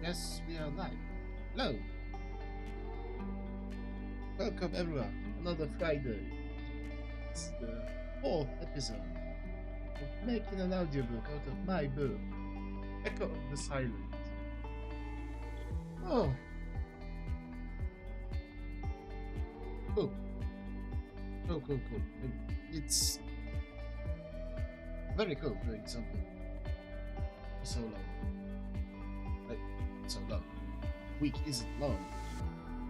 Yes, we are live. Hello, welcome everyone. Another Friday. It's the fourth episode of making an audiobook out of my book, Echo of the Silent. Oh, cool, cool. And it's very cool doing something for so long. Like, so long. Week isn't long,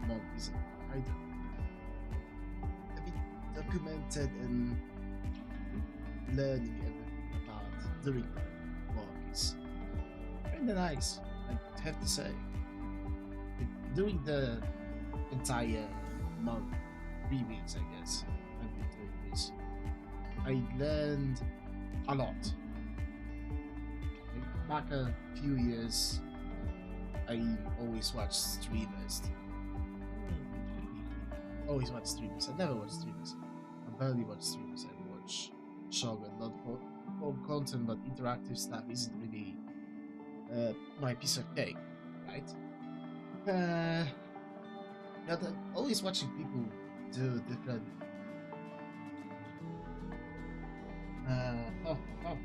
month isn't either. A bit documented and learning everything about doing my work is kind of nice, I have to say. During the entire month, 3 weeks, I guess, I've been doing this, I learned a lot. Like, back a few years, I always watched streamers. Always watch streamers. I never watch streamers. I barely watch streamers. I watch Shogun, not for content, but interactive stuff isn't really my piece of cake, right? Uh, but I'm always watching people do different. Oh, oh, oh,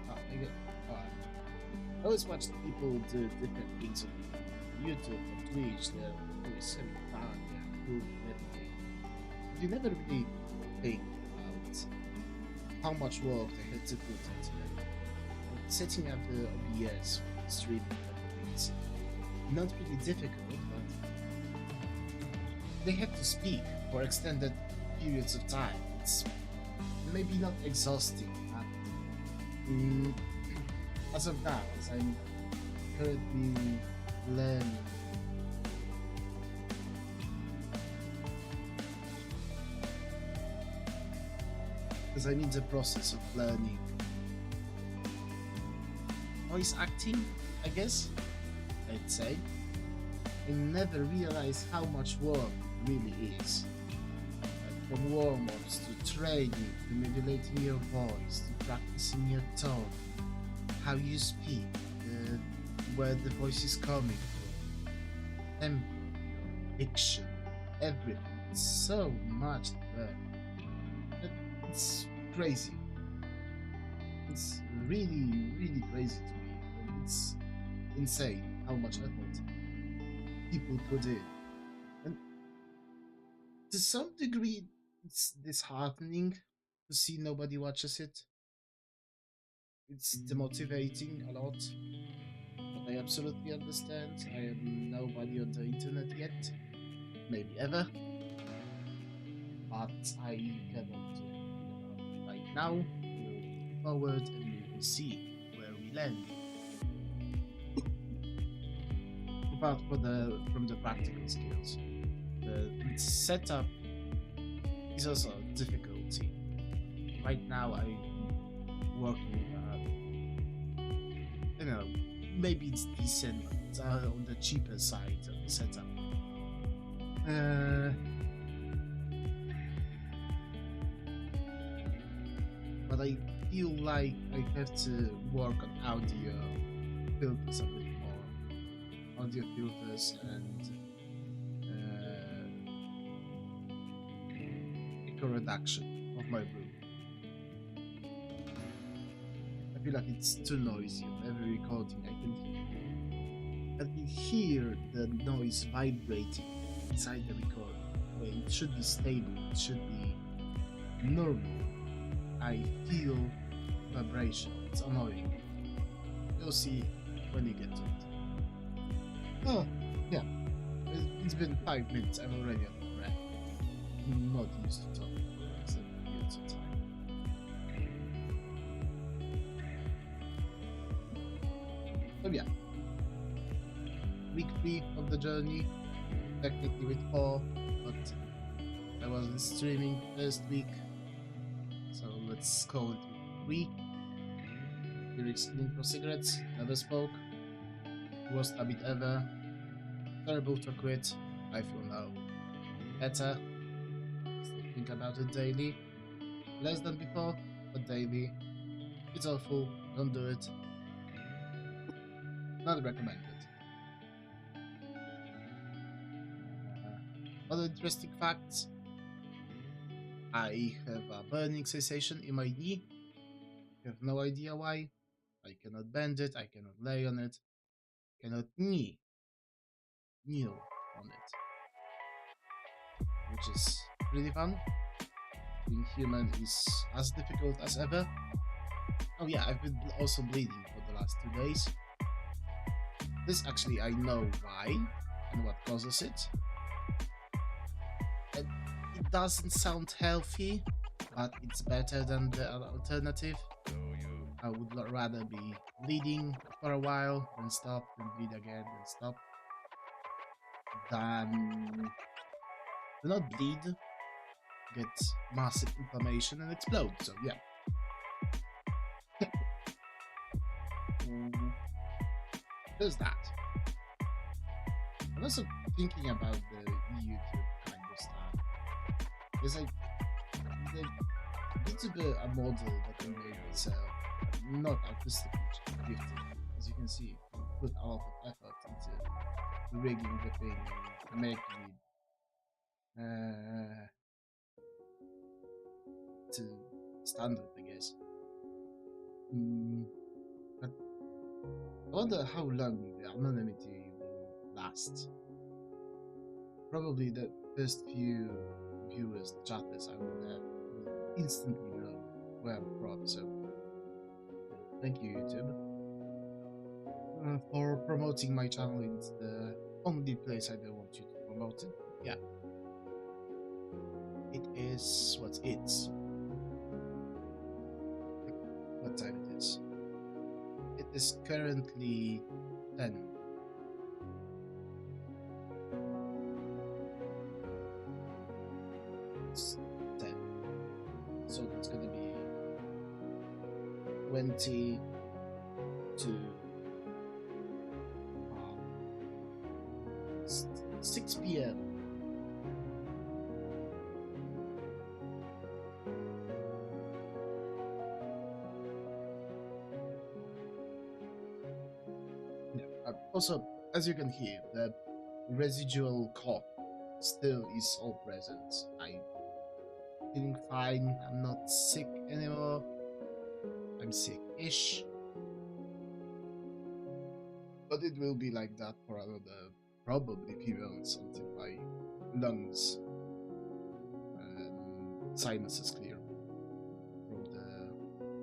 I get. I always watch people do different things on YouTube, on Twitch. They're always having fun, they're cool and everything. But you never really think about how much work they had to put into it. Like, setting up the OBS for streaming it's not really difficult, but they have to speak for extended periods of time. It's maybe not exhausting, but as of now, as I'm currently learning, because I'm in the process of learning voice acting, I guess, I'd say. I never realized how much work it really is. Like, from warm-ups to training, to modulating your voice, to practicing your tone, how you speak, where the voice is coming from, tempo, diction, everything. It's so much to learn. It's crazy. It's really crazy to me. And it's insane how much effort people put in. And to some degree, it's disheartening to see nobody watches it. It's demotivating a lot, but I absolutely understand. I am nobody on the internet yet, maybe ever, but I cannot do anything about it right now. We'll move forward and we will see where we land. Apart from the practical skills, the setup is also a difficulty. Right now, I'm working. You know, maybe it's decent, but it's on the cheaper side of the setup. But I feel like I have to work on audio filters a bit more. Audio filters and echo reduction of my room. I feel like it's too noisy on every recording I can hear the noise vibrating inside the recording. Where it should be stable, it should be normal. I feel vibration. It's annoying. You'll see when you get to it. Oh, yeah. It's been 5 minutes. I'm already on the breath. I'm not used to talking for 7 minutes of time. So yeah. Week 3 of the journey. Technically with 4, but I wasn't streaming first week. So let's call it 3. Lyrics clean for cigarettes, never spoke. Worst habit ever. Terrible to quit. I feel now better. Still think about it daily. less than before, but daily. It's awful. Don't do it. Not recommended. Other interesting facts. I have a burning sensation in my knee. I have no idea why. I cannot bend it. I cannot lay on it. I cannot kneel on it, which is really fun. Being human is as difficult as ever. Oh yeah, I've been also bleeding for the last 2 days. This actually I know why and what causes it. And it doesn't sound healthy, but it's better than the alternative. I would rather be bleeding for a while, then stop, then bleed again, then stop, than do not bleed, get massive inflammation and explode. So yeah. There's that. I'm also thinking about the YouTube kind of stuff. There's like the YouTuber a model that I made myself. I'm not artistically gifted. As you can see, I put a lot of effort into rigging the thing and making it to standard, I guess. But I wonder how long the anonymity will last. Probably the first few viewers, chatters I will have will instantly know where I'm from, so thank you, YouTube, for promoting my channel. It's the only place I don't want you to promote it. Yeah. It is what it's. What time it is? It is currently 10. It's 10. So it's gonna be 20 to 6 p.m. Also, as you can hear, the residual cough still is all present. I'm feeling fine. I'm not sick anymore. I'm sick-ish. But it will be like that for another probably few months until my lungs and sinuses clear from the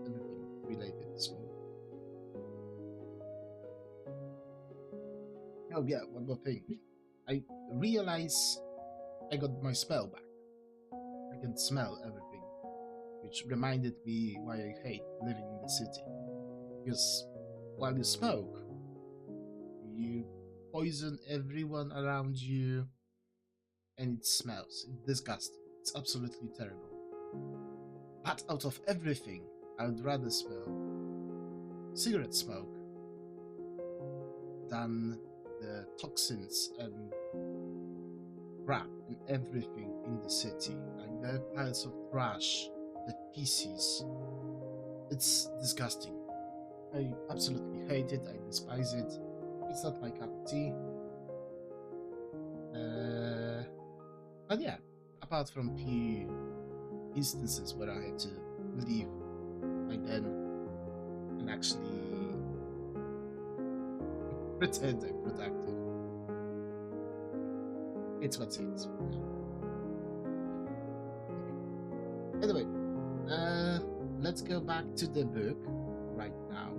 everything related to smoke. Oh yeah, one more thing. I realize I got my smell back. I can smell everything, which reminded me why I hate living in the city. Because while you smoke, you poison everyone around you, and it smells. It's disgusting. It's absolutely terrible. But out of everything, I would rather smell cigarette smoke than the toxins and crap and everything in the city. Like the piles of trash, the feces. It's disgusting. I absolutely hate it. I despise it. It's not my cup of tea. But yeah, apart from few instances where I had to leave my den and actually pretend I'm productive. It's what it is. Anyway, let's go back to the book right now.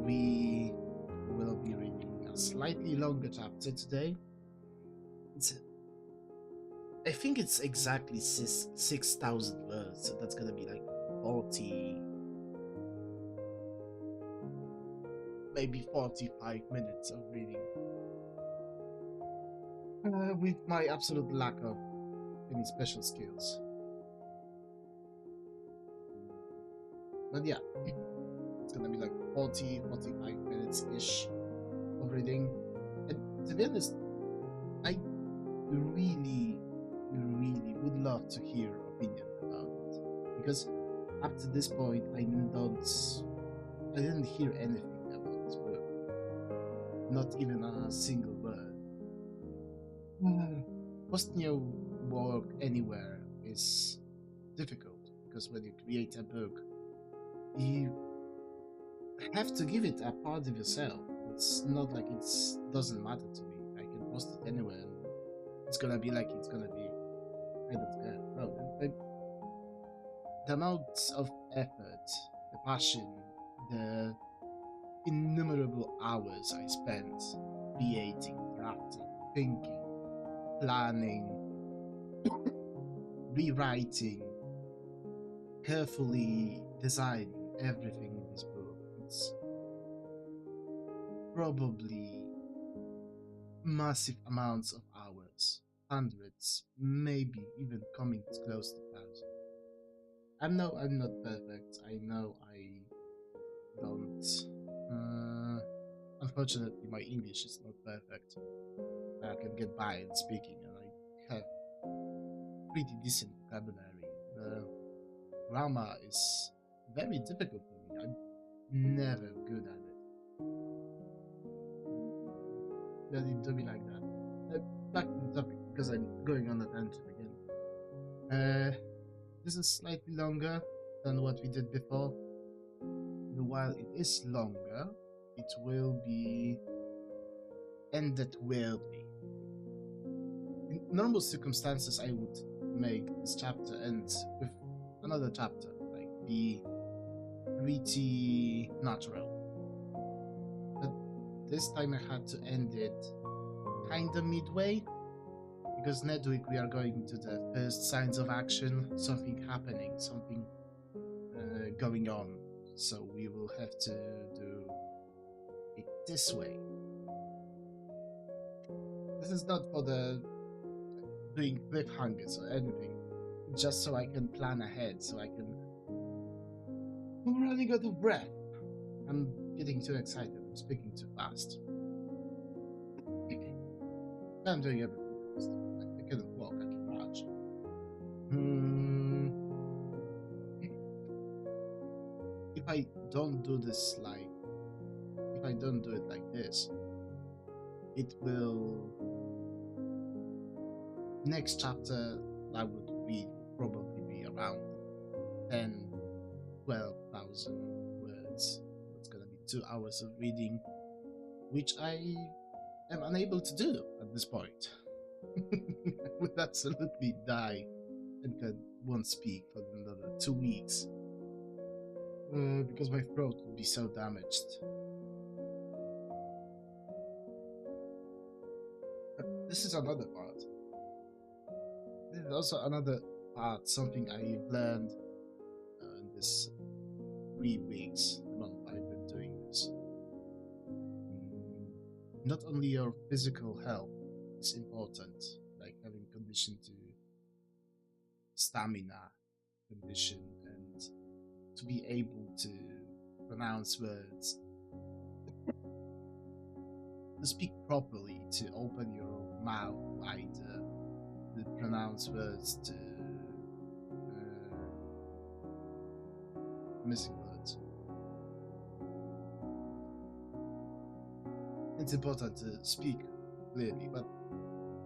We will be reading a slightly longer chapter today. I think it's exactly 6,000 words, so that's gonna be like 40, maybe 45 minutes of reading. With my absolute lack of any special skills. But yeah, it's gonna be like 40, 45 minutes-ish of reading. And to be honest, I really would love to hear your opinion about it. because up to this point I didn't hear anything about this book, not even a single word. Posting your work anywhere is difficult because when you create a book, you have to give it a part of yourself. It's not like it doesn't matter to me. I can post it anywhere and it's gonna be like it's gonna be. I don't care. No, the amount of effort, the passion, the innumerable hours I spent creating, drafting, thinking, planning, rewriting, carefully designing everything in this book. It's probably massive amounts of hours, hundreds, maybe even coming close to 1,000. I know I'm not perfect. I know I don't. Unfortunately, my English is not perfect. I can get by in speaking, and I have pretty decent vocabulary. The grammar is very difficult for me. I'm never good at it. Doesn't do me like that. Back to the topic because I'm going on a tangent again. This is slightly longer than what we did before. And while it is longer, it will be ended weirdly. In normal circumstances, I would make this chapter end with another chapter, like be pretty natural. But this time I had to end it kinda midway, because next week we are going to the first signs of action, something happening, something going on. So we will have to do it this way. This is not for the doing cliffhangers or anything, just so I can plan ahead, so I can... I'm running out of breath. I'm getting too excited, I'm speaking too fast. I'm doing everything fast. I cannot walk, I can march. If I don't do this if I don't do it like this, it will... Next chapter I would read would probably be around 10, 12,000 words. It's gonna be 2 hours of reading, which I am unable to do at this point. I would absolutely die and won't speak for another 2 weeks. Because my throat will be so damaged. But this is another part. This is also another part, something I've learned in this 3 weeks, the month I've been doing this. Not only your physical health is important, like having condition to stamina condition and to be able to pronounce words, to speak properly, to open your mouth wider, to pronounce words, to missing words. It's important to speak clearly, but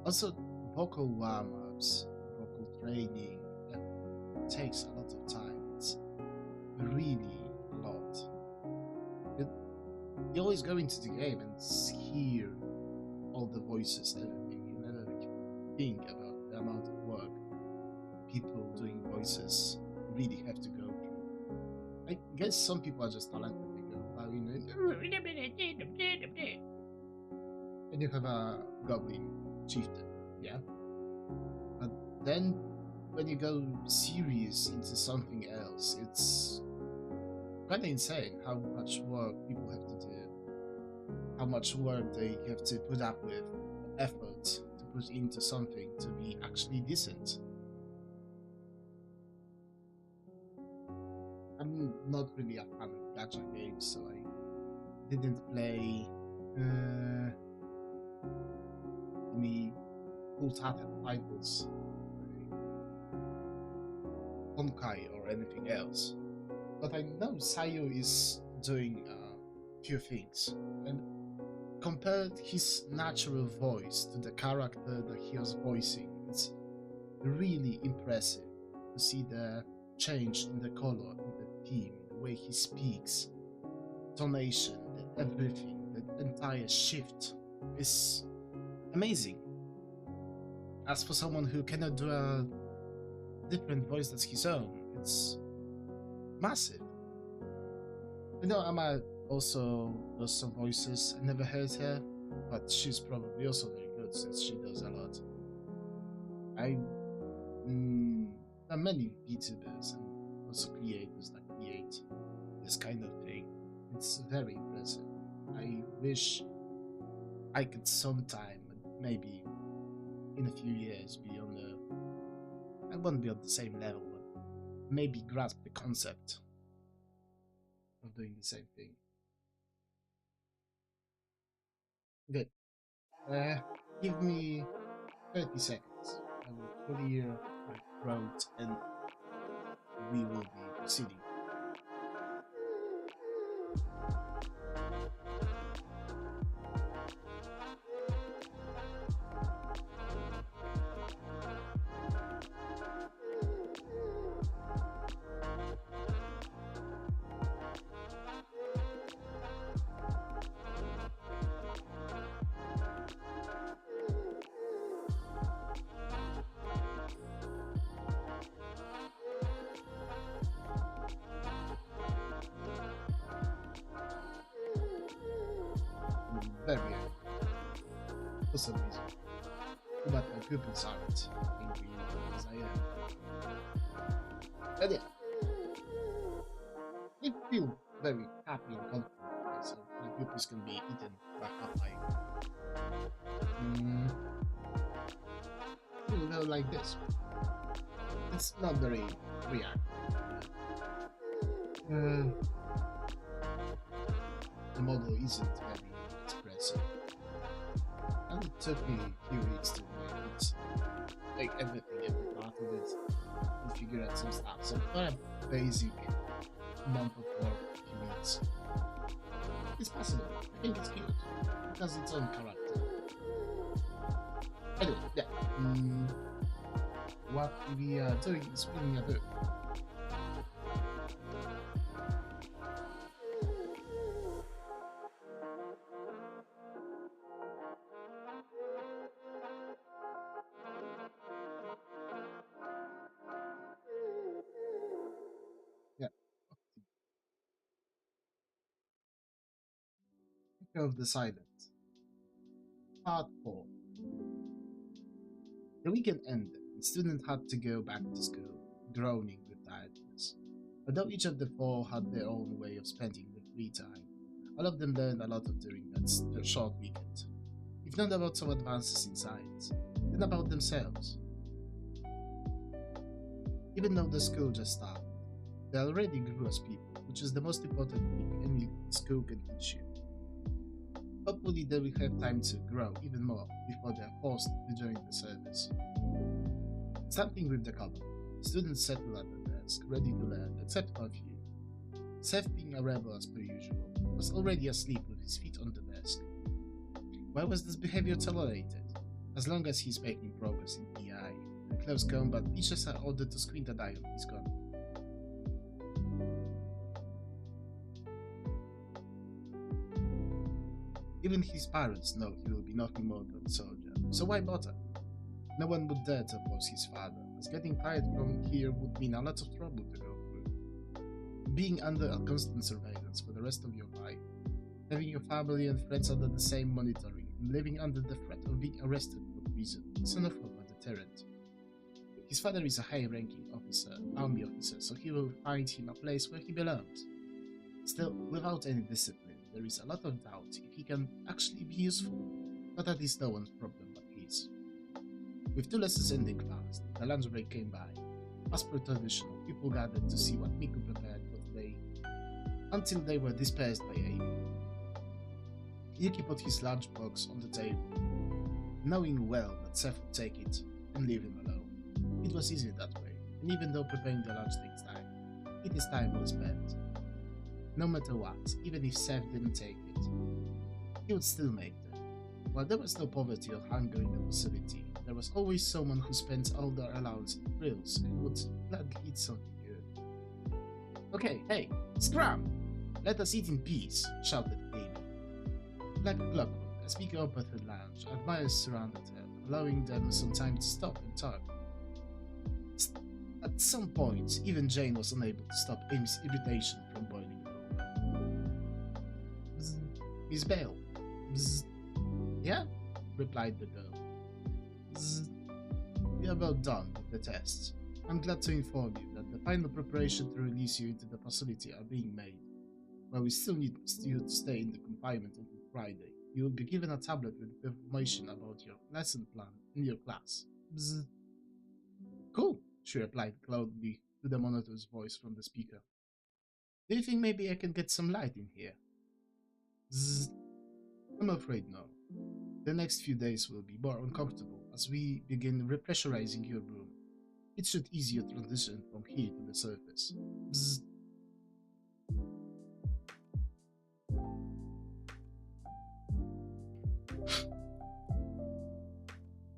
also vocal warm-ups, vocal training, it takes a lot of time. It's really a lot. You always go into the game and hear all the voices, everything. You never think about the amount of work people doing voices really have to go through. I guess some people are just talented. They go, well, you know, and you have a goblin chieftain, yeah? But then when you go serious into something else, it's kind of insane how much work people have to do, how much work they have to put up with, effort to put into something to be actually decent. I'm not really a fan of gacha games, so I didn't play any full-tatted titles. Honkai or anything else. But I know Sayo is doing few things, and compared his natural voice to the character that he was voicing, it's really impressive to see the change in the color, in the theme, the way he speaks, tonation, everything, the entire shift is amazing. As for someone who cannot do a different voice that's his own, it's massive. You know, Amma also does some voices. I never heard her, but she's probably also very good since she does a lot. I there are many VTubers and also creators that create this kind of thing. It's very impressive. I wish I could sometime, maybe in a few years, be on the. I won't be on the same level, but maybe grasp the concept of doing the same thing. Good. Give me 30 seconds. I will clear my throat and we will be proceeding. Very angry for some reason. But my pupils aren't angry as I am. But yeah, I feel very happy and confident, so my pupils can be eaten back up by you know, like this. It's not very reactive. The model isn't very expressive. And it took me a few weeks to make it, like everything, every part of it, and figure out some stuff. So for a basic month of work, a few weeks, it's possible. I think it's cute. It has its own character. Anyway, yeah. What we are doing is reading a book. Yeah. Echo of the Silent. Part 4. The weekend ended, and students had to go back to school, groaning with tiredness. Although each of the four had their own way of spending their free time, all of them learned a lot during their short weekend. If not about some advances in science, then about themselves. Even though the school just started, they already grew as people, which is the most important thing any school can teach you. Hopefully they will have time to grow even more before they are forced to join the service. Starting with the common, students settled at the desk, ready to learn, except for a few. Seth, being a rebel as per usual, was already asleep with his feet on the desk. Why was this behavior tolerated? As long as he's making progress in PI, and close combat, teachers are ordered to squint an eye on his gun. Even his parents know he will be nothing more than a soldier, so why bother? No one would dare to oppose his father, as getting fired from here would mean a lot of trouble to go through. Being under a constant surveillance for the rest of your life, having your family and friends under the same monitoring, and living under the threat of being arrested for treason is enough of a deterrent. His father is a high-ranking officer, army officer, so he will find him a place where he belongs. Still, without any discipline, there is a lot of doubt if he can actually be useful, but that is no one's problem but his. With 2 lessons ending fast, the lunch break came by. As per traditional, people gathered to see what Miku prepared for today, until they were dispersed by Amy. Yuki put his lunchbox on the table, knowing well that Seth would take it and leave him alone. It was easier that way, and even though preparing the lunch takes time, it is time well spent. No matter what, even if Seth didn't take it, he would still make them. While there was no poverty or hunger in the facility, there was always someone who spent all their allowance on grills and would gladly eat something good. Okay, hey, scram! Let us eat in peace, shouted Amy. Like clockwork, a speaker opened her lounge, admirers surrounded her, allowing them some time to stop and talk. At some point, even Jane was unable to stop Amy's irritation from boiling over. Bzz, Miss Bale. Bzz. Yeah? Replied the girl. Bzz. We are about done with the tests. I'm glad to inform you that the final preparation to release you into the facility are being made. While we still need you to stay in the confinement until Friday, you will be given a tablet with information about your lesson plan in your class. Bzz. Cool, she replied cloudily to the monotonous voice from the speaker. Do you think maybe I can get some light in here? Zzz. I'm afraid no. The next few days will be more uncomfortable as we begin repressurizing your room. It should ease your transition from here to the surface. Bzz.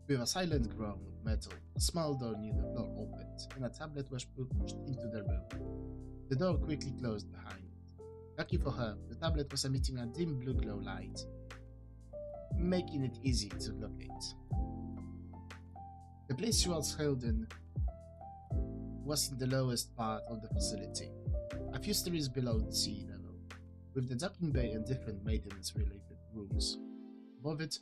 With a silent groan of metal, a small door near the floor opened, and a tablet was pushed into the room. The door quickly closed behind it. Lucky for her, the tablet was emitting a dim blue glow light, making it easy to locate. The place she was held in was in the lowest part of the facility, a few stories below the sea level, with the docking bay and different maintenance-related rooms. Above it,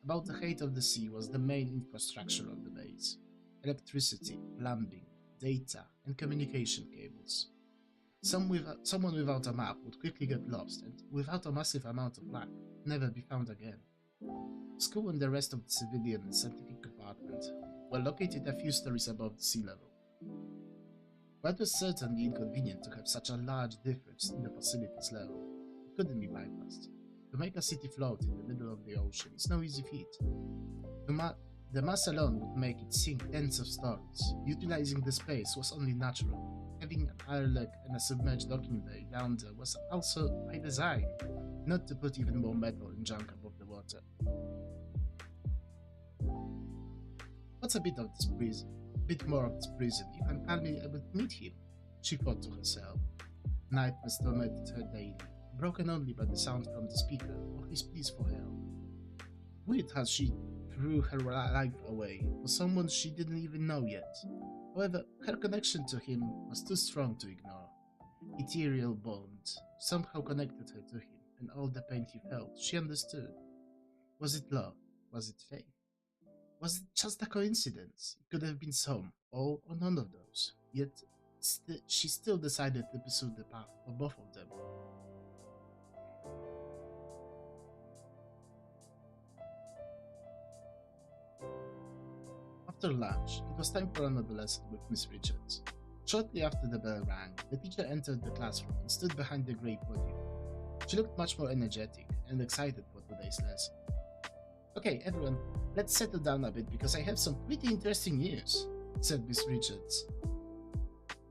about the height of the sea, was the main infrastructure of the base: electricity, plumbing, data, and communication cables. Someone without a map would quickly get lost and, without a massive amount of luck, never be found again. School and the rest of the civilian and scientific compartment were located a few stories above the sea level. While it was certainly inconvenient to have such a large difference in the facility's level, it couldn't be bypassed. To make a city float in the middle of the ocean is no easy feat. The mass alone would make it sink tens of stories. Utilizing the space was only natural. Having an airlock and a submerged docking bay down there was also by design, not to put even more metal and junk above the water. What's a bit more of this prison if I'm finally able to meet him? She thought to herself. Nightmares tormented her daily, broken only by the sound from the speaker or his pleas for help. Weird how she threw her life away for someone she didn't even know yet. However, her connection to him was too strong to ignore. Ethereal bond somehow connected her to him, and all the pain he felt, she understood. Was it love? Was it faith? Was it just a coincidence? It could have been some, all or none of those. Yet, she still decided to pursue the path for both of them. After lunch, it was time for another lesson with Miss Richards. Shortly after the bell rang, the teacher entered the classroom and stood behind the grey podium. She looked much more energetic and excited for today's lesson. Okay, everyone, let's settle down a bit because I have some pretty interesting news, said Miss Richards.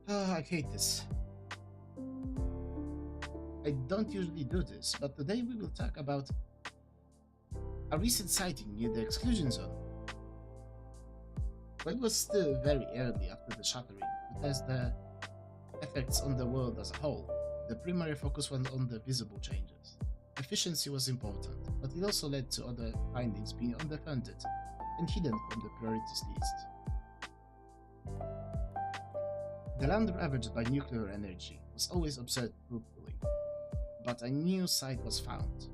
I hate this. I don't usually do this, but today we will talk about a recent sighting near the exclusion zone. While it was still very early after the shattering to test the effects on the world as a whole, the primary focus was on the visible changes. Efficiency was important, but it also led to other findings being underfunded and hidden from the priorities list. The land ravaged by nuclear energy was always observed brutally, but a new site was found.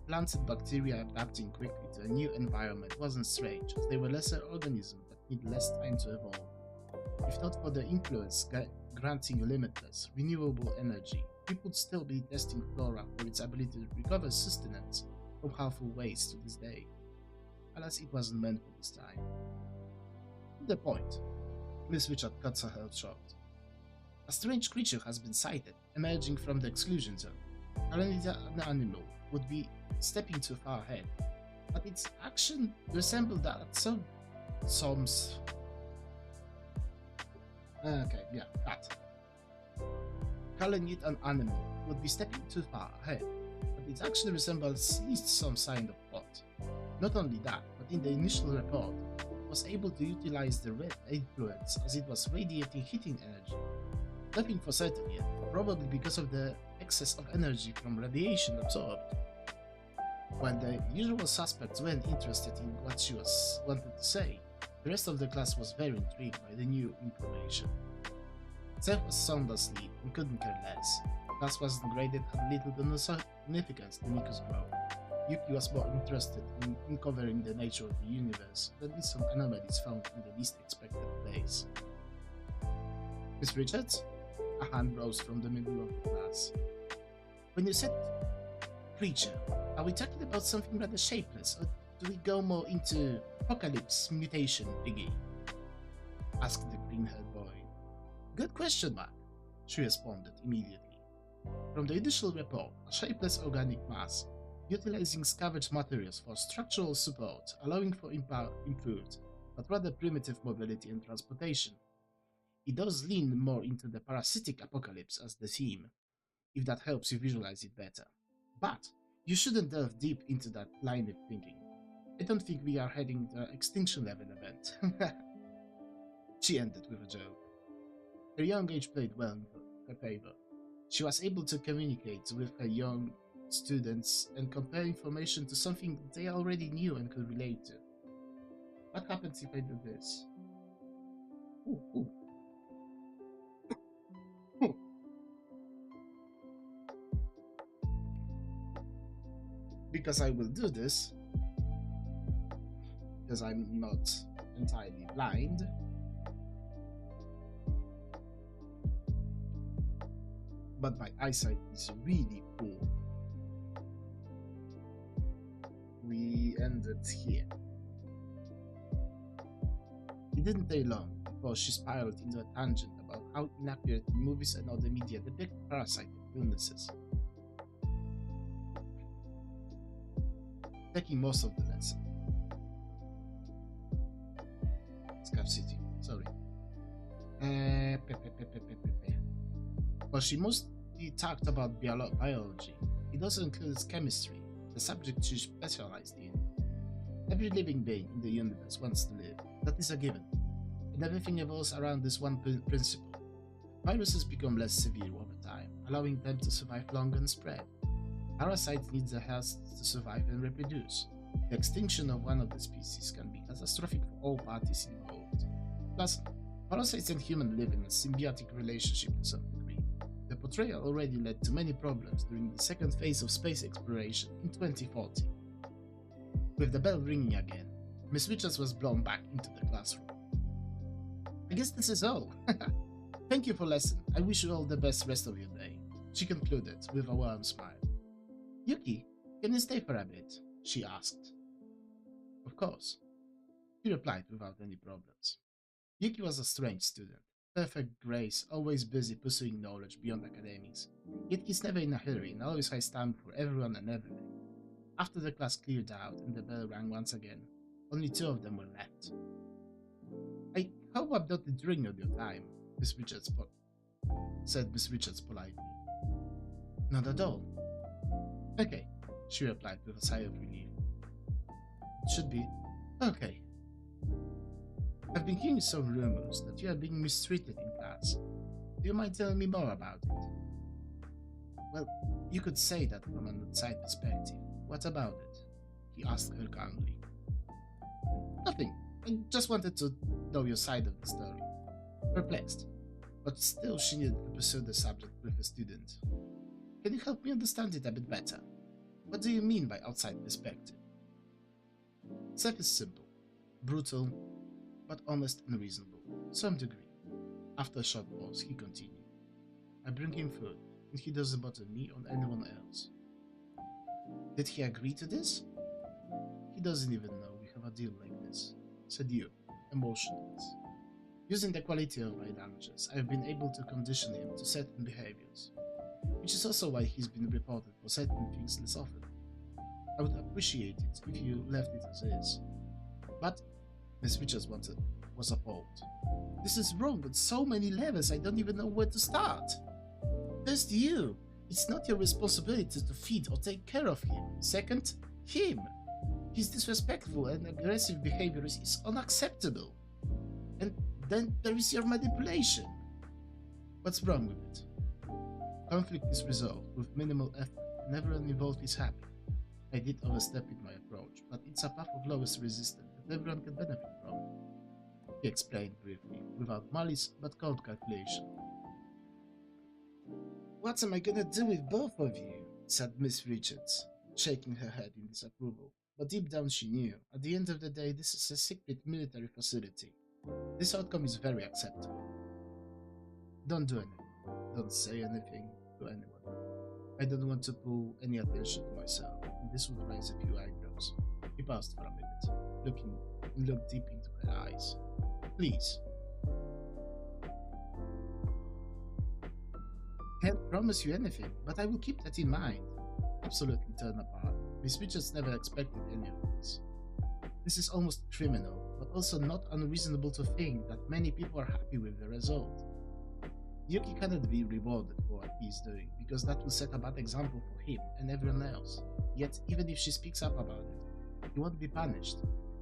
Plants and bacteria adapting quickly to a new environment wasn't strange, as they were lesser organisms that need less time to evolve. If not for the influence granting limitless, renewable energy, we would still be testing flora for its ability to recover sustenance from harmful waste to this day. Alas, it wasn't meant for this time. To the point, Miss Richard cuts her short. A strange creature has been sighted, emerging from the exclusion zone. Currently, an animal would be stepping too far ahead, but its action resembled that some Okay, yeah, cat. Calling it an animal would be stepping too far ahead, but it actually resembles at least some sign of plot. Not only that, but in the initial report, it was able to utilize the red influence as it was radiating heating energy. Nothing for certain yet, probably because of the excess of energy from radiation absorbed. While the usual suspects weren't interested in what she was wanted to say, the rest of the class was very intrigued by the new information. Seth was sound asleep and couldn't care less. The class wasn't graded had little to no significance to Miko's growth. Yuki was more interested in uncovering the nature of the universe than in some anomalies found in the least expected place. Miss Richards? A hand rose from the middle of the class. When you said creature, are we talking about something rather shapeless, or do we go more into apocalypse mutation thingy? Asked the green-haired boy. Good question, Mark, she responded immediately. From the initial report, a shapeless organic mass, utilizing scavenged materials for structural support, allowing for improved, but rather primitive mobility and transportation. It does lean more into the parasitic apocalypse as the theme, if that helps you visualize it better. But you shouldn't delve deep into that line of thinking. I don't think we are heading to an extinction level event. She ended with a joke. Her young age played well in her favor. She was able to communicate with her young students and compare information to something they already knew and could relate to. What happens if I do this? Ooh, ooh. Ooh. Because I will do this, because I'm not entirely blind, but my eyesight is really poor. We ended here. It didn't take long before she spiraled into a tangent about how inaccurate movies and other media depict parasitic illnesses, taking most of the lesson. Scav City, sorry. But she mostly talked about biology. It also includes chemistry, the subject she specialized in. Every living being in the universe wants to live, that is a given, and everything evolves around this one principle. Viruses become less severe over time, allowing them to survive longer and spread. Parasites need the host to survive and reproduce. The extinction of one of the species can be catastrophic for all parties involved. Plus, parasites and humans live in a symbiotic relationship to some degree. The portrayal already led to many problems during the second phase of space exploration in 2040. With the bell ringing again, Miss Richards was blown back into the classroom. I guess this is all. Thank you for lesson. I wish you all the best rest of your day, she concluded with a warm smile. Yuki, can you stay for a bit? She asked. Of course, he replied without any problems. Yuki was a strange student, perfect grace, always busy pursuing knowledge beyond academics, yet he's never in a hurry and always has time for everyone and everything. After the class cleared out and the bell rang once again, only two of them were left. I hope I'm not intruding on your time, said Miss Richards politely. Not at all. Okay, she replied with a sigh of relief. It should be okay. I've been hearing some rumors that you are being mistreated in class. Do you mind telling me more about it? Well, you could say that from an outside perspective. What about it? He asked her calmly. Nothing. I just wanted to know your side of the story. Perplexed, but still she needed to pursue the subject with a student. Can you help me understand it a bit better? What do you mean by outside perspective? Seth is simple, brutal, but honest and reasonable, to some degree. After a short pause, he continued. I bring him food, and he doesn't bother me or anyone else. Did he agree to this? He doesn't even know we have a deal like this, said you, emotionless. Using the quality of my damages, I have been able to condition him to certain behaviors, which is also why he's been reported for certain things less often. I would appreciate it if you left it as is. But Miss Richards was appalled. This is wrong on so many levels, I don't even know where to start. First, you. It's not your responsibility to feed or take care of him. Second, him. His disrespectful and aggressive behavior is unacceptable. And then there is your manipulation. What's wrong with it? Conflict is resolved with minimal effort, and everyone involved is happy. I did overstep in my approach, but it's a path of lowest resistance that everyone can benefit from. He explained briefly, without malice but cold calculation. What am I gonna do with both of you? Said Miss Richards, shaking her head in disapproval. But deep down she knew, at the end of the day, this is a secret military facility. This outcome is very acceptable. Don't do anything. Don't say anything to anyone. I don't want to pull any attention to myself, and this would raise a few eyebrows. He paused for a minute, looked deep into her eyes. Please. Can't promise you anything, but I will keep that in mind. Absolutely torn apart. Miss Richards never expected any of this. This is almost criminal, but also not unreasonable to think that many people are happy with the result. Yuki cannot be rewarded for what he is doing, because that will set a bad example for him and everyone else. Yet, even if she speaks up about it, he won't be punished.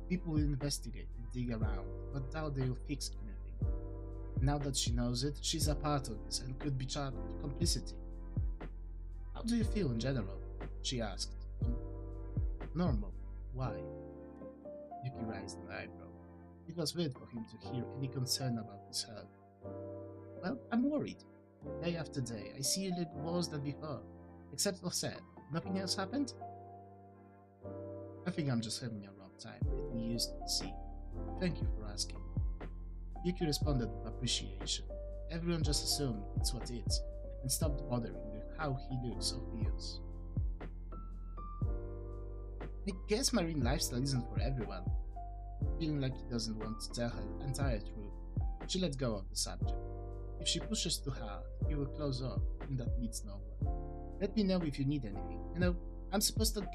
People will investigate and dig around, but doubt they will fix anything. Now that she knows it, she's a part of this and could be charged with complicity. How do you feel in general? She asked. Normal. Why? Yuki raised an eyebrow. It was weird for him to hear any concern about his health. Well, I'm worried. Day after day, I see you look worse than before. Except for sad. Nothing else happened? I think I'm just having a rough time. Get me used to the sea. Thank you for asking. Yuki responded with appreciation. Everyone just assumed it's what it is, and stopped bothering with how he looks or feels. I guess marine lifestyle isn't for everyone. Feeling like he doesn't want to tell her the entire truth, she let go of the subject. If she pushes too hard, he will close off, and that leads nowhere. Let me know if you need anything. You know, I'm supposed to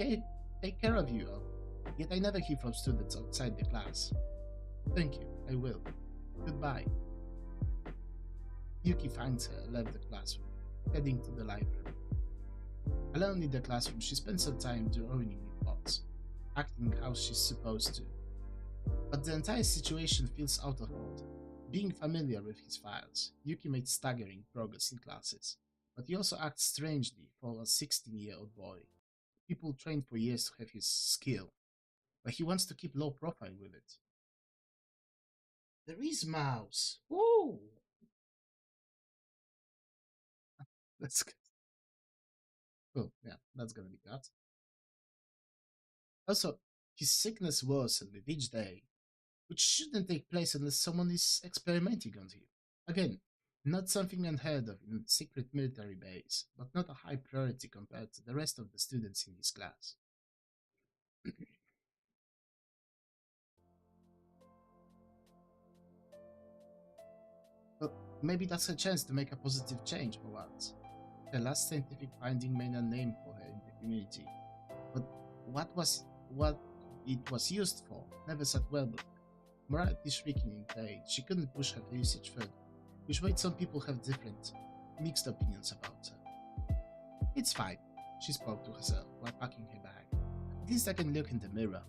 take care of you all, yet I never hear from students outside the class. Thank you, I will. Goodbye. Yuki thanks her and left the classroom, heading to the library. Alone in the classroom, she spends some time drawing in thoughts, acting how she's supposed to. But the entire situation feels out of order. Being familiar with his files, Yuki made staggering progress in classes, but he also acts strangely for a 16-year-old boy. People trained for years to have his skill, but he wants to keep low profile with it. There is mouse. Woo! That's good. Oh, yeah, that's gonna be cut. Also, his sickness worsened with each day, which shouldn't take place unless someone is experimenting on him. Again, not something unheard of in a secret military base, but not a high priority compared to the rest of the students in his class. But maybe that's her chance to make a positive change for once. The last scientific finding made a name for her in the community, but what it was used for never sat well with her. Morality shrieking in pain, she couldn't push her usage further, which made some people have different, mixed opinions about her. It's fine, she spoke to herself while packing her bag. At least I can look in the mirror.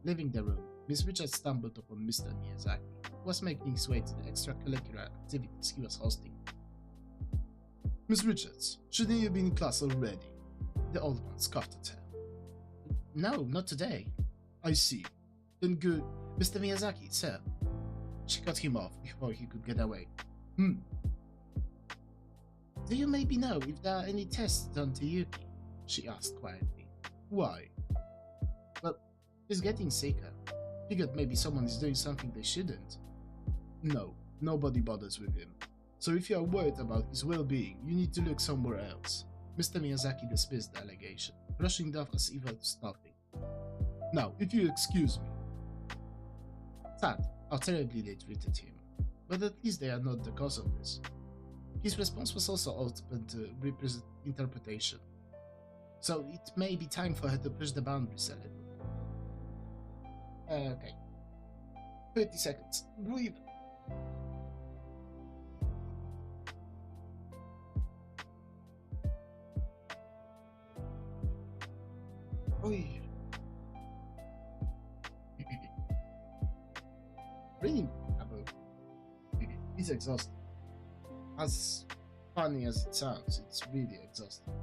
Leaving the room, Miss Richards stumbled upon Mr. Miyazaki, who was making his way to the extracurricular activities he was hosting. Miss Richards, shouldn't you be in class already? The old man scoffed at her. No, not today. I see. Then good. Mr. Miyazaki, sir. She cut him off before he could get away. Do you maybe know if there are any tests done to Yuki? She asked quietly. Why? Well, he's getting sicker. Figured maybe someone is doing something they shouldn't. No, nobody bothers with him. So if you are worried about his well-being, you need to look somewhere else. Mr. Miyazaki dismissed the allegation, brushing it off as if it was nothing. Now, if you excuse me. Sad how terribly they treated him, but at least they are not the cause of this. His response was also open to interpretation, so it may be time for her to push the boundaries a little. Okay. 30 seconds. Breathe. Oi. Reading a book is exhausting. As funny as it sounds, it's really exhausting for me.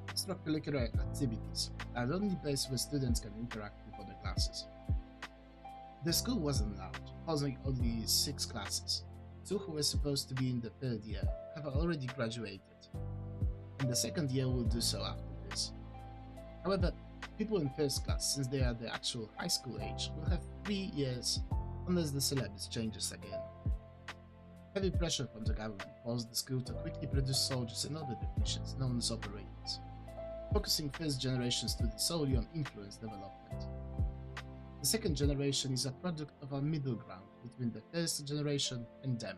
Extracurricular activities are the only place where students can interact with other classes. The school wasn't loud, housing only 6 classes. 2 who were supposed to be in the 3rd year have already graduated, and the 2nd year will do so after this. However, people in 1st class, since they are the actual high school age, will have 3 years unless the syllabus changes again. Heavy pressure from the government forced the school to quickly produce soldiers and other technicians known as operators, focusing 1st generation students solely on influence development. The 2nd generation is a product of a middle ground between the 1st generation and them.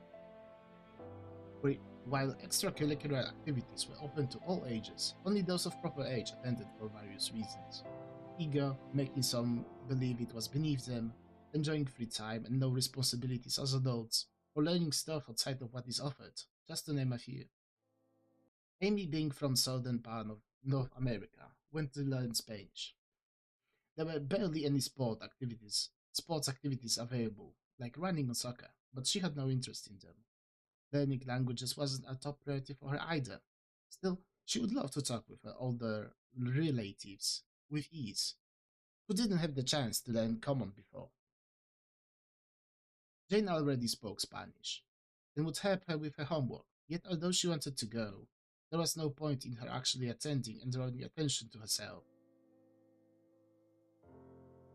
While extracurricular activities were open to all ages, only those of proper age attended for various reasons. Ego, making some believe it was beneath them, enjoying free time and no responsibilities as adults, or learning stuff outside of what is offered, just to name a few. Amy, being from southern part of North America, went to learn Spanish. There were barely any sports activities available, like running or soccer, but she had no interest in them. Learning languages wasn't a top priority for her either. Still, she would love to talk with her older relatives with ease, who didn't have the chance to learn common before. Jane already spoke Spanish, and would help her with her homework, yet although she wanted to go, there was no point in her actually attending and drawing attention to herself.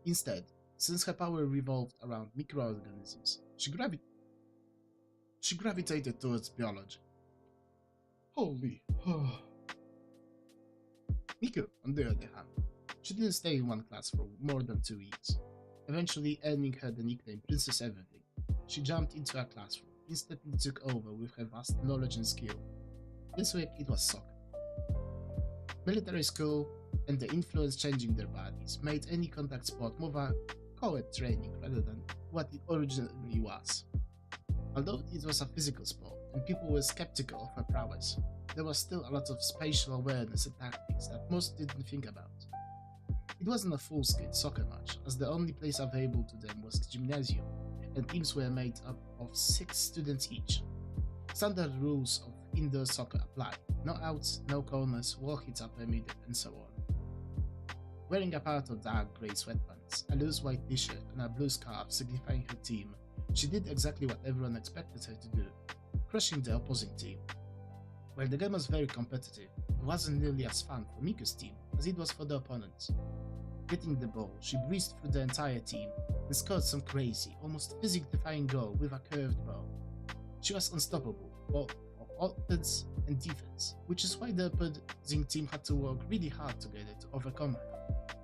Instead, since her power revolved around microorganisms, she gravitated towards biology. Holy. Miku, on the other hand, she didn't stay in one class for more than 2 weeks, eventually earning her the nickname Princess Everything. She jumped into a classroom, instantly took over with her vast knowledge and skill. This week it was soccer. Military school and the influence changing their bodies made any contact sport more a co-ed training rather than what it originally was. Although it was a physical sport and people were skeptical of her prowess, there was still a lot of spatial awareness and tactics that most didn't think about. It wasn't a full-scale soccer match, as the only place available to them was the gymnasium, and teams were made up of 6 students each. Standard rules of indoor soccer apply: no outs, no corners, wall hits are permitted, and so on. Wearing a pair of dark grey sweatpants, a loose white t-shirt, and a blue scarf signifying her team, she did exactly what everyone expected her to do, crushing the opposing team. While the game was very competitive, it wasn't nearly as fun for Miku's team as it was for the opponents. Getting the ball, she breezed through the entire team and scored some crazy, almost physics-defying goal with a curved bow. She was unstoppable, both for offense and defense, which is why the opposing team had to work really hard together to overcome her.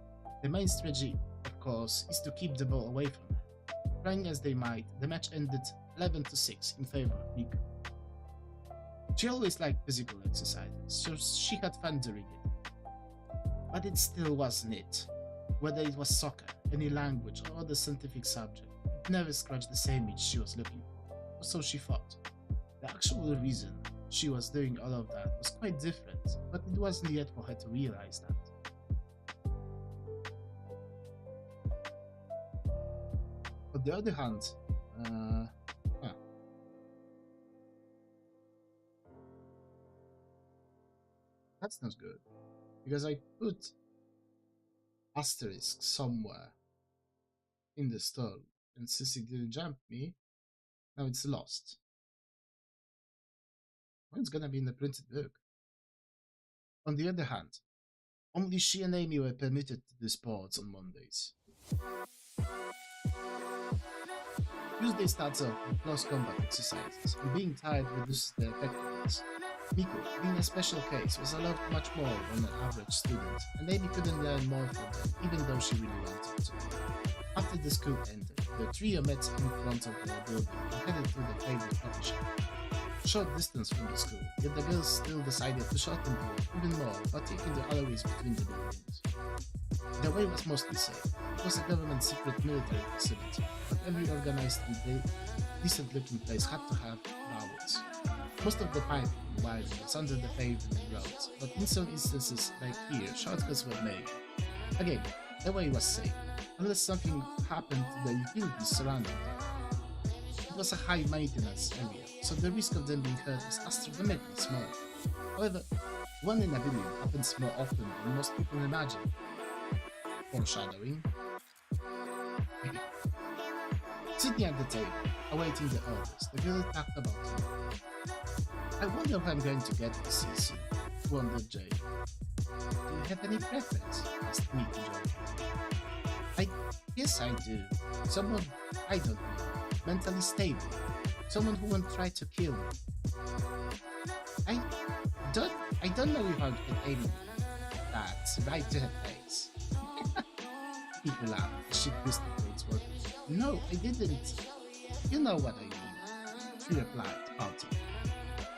The main strategy, of course, is to keep the ball away from her. Trying as they might, the match ended 11-6 in favor of Miku. She always liked physical exercises, so she had fun doing it. But it still wasn't it. Whether it was soccer, any language, or other scientific subject, it never scratched the same itch she was looking for, or so she thought. The actual reason she was doing all of that was quite different, but it wasn't yet for her to realize that. On the other hand, that's not good, because I put asterisk somewhere in the story, and since it didn't jump me, now it's lost. Well, it's gonna be in the printed book. On the other hand, only she and Amy were permitted to do sports on Mondays. Tuesday starts off with close combat exercises, and being tired reduces their effectiveness. Miku, being a special case, was allowed much more than an average student, and Amy couldn't learn more from them, even though she really wanted to. After the school ended, The trio met in front of the building and headed to the favorite coffee shop. A short distance from the school, yet the girls still decided to shorten the walk even more by taking the alleyways between the buildings. The way was mostly safe. It was a government secret military facility, but every organized and decent-looking place had to have roads. Most of the piping and wiring was under the paved roads, but in some instances, like here, shortcuts were made. Again, the way was safe, unless something happened to the utilities surrounding them. It was a high-maintenance area, so the risk of them being hurt was astronomically small. However, 1 in a billion happens more often than most people imagine. Foreshadowing. Sitting at the table, awaiting the orders, the girl talked about him. I wonder if I'm going to get to CC, wondered Jay. Do you have any preference? Asked Nico jokingly. I guess I do. Someone, I don't know, mentally stable. Someone who won't try to kill me. I don't know if I'll get aiming that right to her face. People laughed as she twisted towards work. No, I didn't. You know what I mean, she replied, pouting.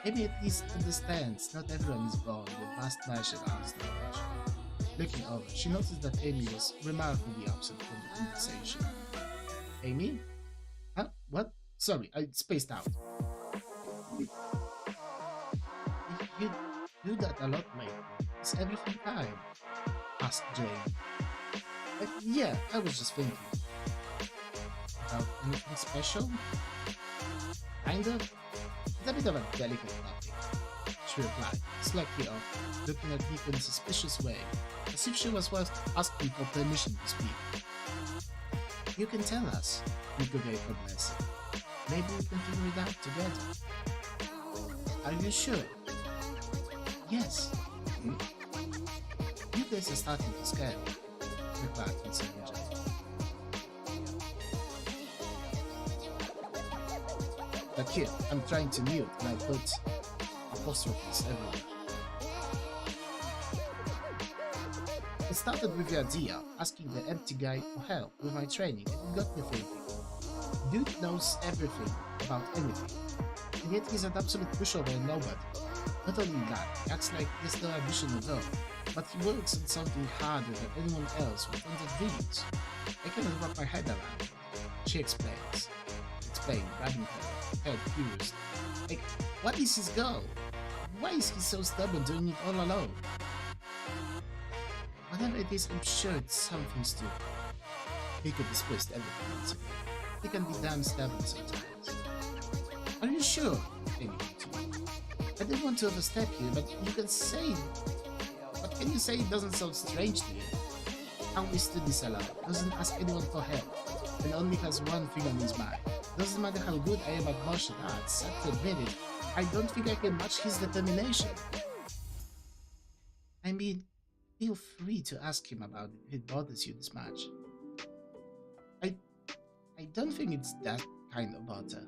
Maybe at least understands not everyone is born with vast martial arts knowledge. Looking over, she noticed that Amy was remarkably absent from the conversation. Amy? Huh? What? Sorry, I spaced out. You do that a lot, mate. Is everything fine? Asked Jane. Yeah, I was just thinking. About anything special? Kind of. It's a bit of a delicate topic, she replied, slightly off, looking at Nico in a suspicious way, as if she was asking for permission to speak. You can tell us, Nico gave her blessing. Maybe we can figure it out together. Are you sure? Yes. You guys are starting to scare me, replied Miss Angel. But here, I'm trying to mute and I put apostrophes everywhere. It started with the idea, asking the empty guy for help with my training, and it got me thinking. Dude knows everything about anything, and yet he's an absolute pushover and nobody. Not only that, he acts like there's no ambition at all, but he works on something harder than anyone else with under dreams. I cannot wrap my head around it. She explains, grabbing her head furiously. Like, what is his goal? Why is he so stubborn doing it all alone? Whatever it is, I'm sure it's something stupid. He could dismiss everything once again. He can be damn stubborn sometimes. Are you sure? Amy continued. I didn't want to overstep you, but you can say... But can you say it doesn't sound strange to you? How we stood this alone, doesn't ask anyone for help, and only has one thing on his mind. Doesn't matter how good I am at martial arts, sad to admit it, I don't think I can match his determination. I mean, feel free to ask him about it if it bothers you this much. I don't think it's that kind of bother,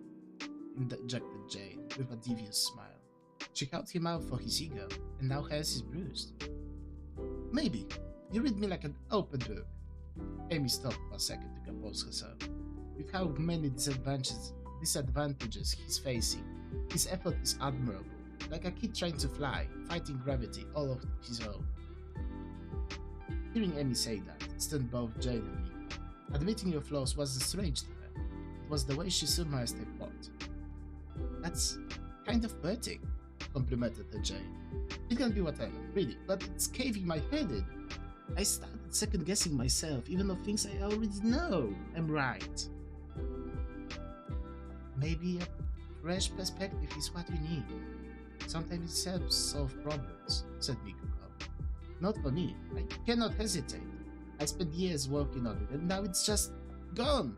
interjected Jane with a devious smile. She called him out for his ego, and now hers is bruised. Maybe. You read me like an open book. Amy stopped for a second to compose herself. With how many disadvantages he's facing, his effort is admirable, like a kid trying to fly, fighting gravity all of his own. Hearing Amy say that, it stunned both Jane and me. Admitting your flaws wasn't strange to her. It was the way she summarized her plot. That's kind of poetic, complimented her Jane. It can be whatever, really, but it's caving my head in. I started second-guessing myself, even though things I already know I'm right. Maybe a fresh perspective is what you need. Sometimes it helps solve problems, said Miko. Not for me. I cannot hesitate. I spent years working on it, and now it's just gone.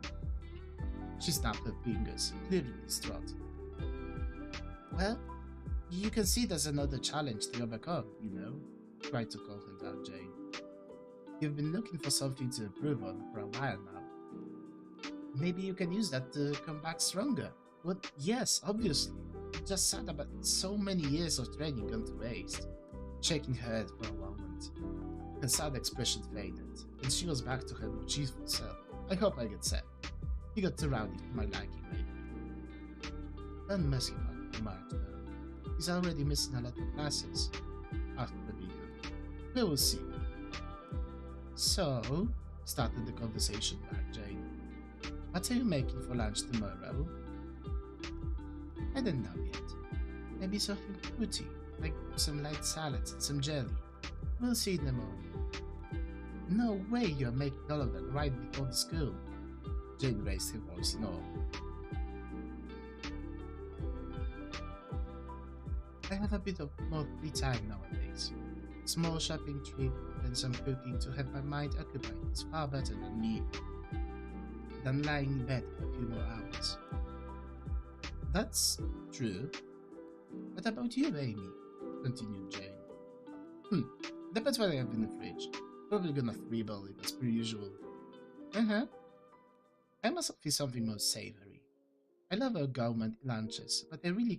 She snapped her fingers, clearly distraught. Well, you can see there's another challenge to overcome, you know, tried to calm her down Jane. You've been looking for something to improve on for a while now. Maybe you can use that to come back stronger. Well, yes, obviously. It's just sad about so many years of training gone to waste. Shaking her head for a moment. Her sad expression faded, and she was back to her more cheerful self. I hope I get sad. He got too rowdy for my liking lately. Don't mess him up, remarked her. He's already missing a lot of classes after the video. We will see. So, started the conversation back, Jane. What are you making for lunch tomorrow? I don't know yet. Maybe something fruity, like some light salads and some jelly. We'll see in the morning. No way you're making all of that right before the school. Jane raised her voice in awe. I have a bit of more free time nowadays. Small shopping trip and some cooking to have my mind occupied is far better than lying in bed for a few more hours. That's true. What about you, Amy? Continued Jane. Depends what I have in the fridge. Probably gonna freeball it as per usual. I must feel something more savory. I love our gourmet lunches, but I really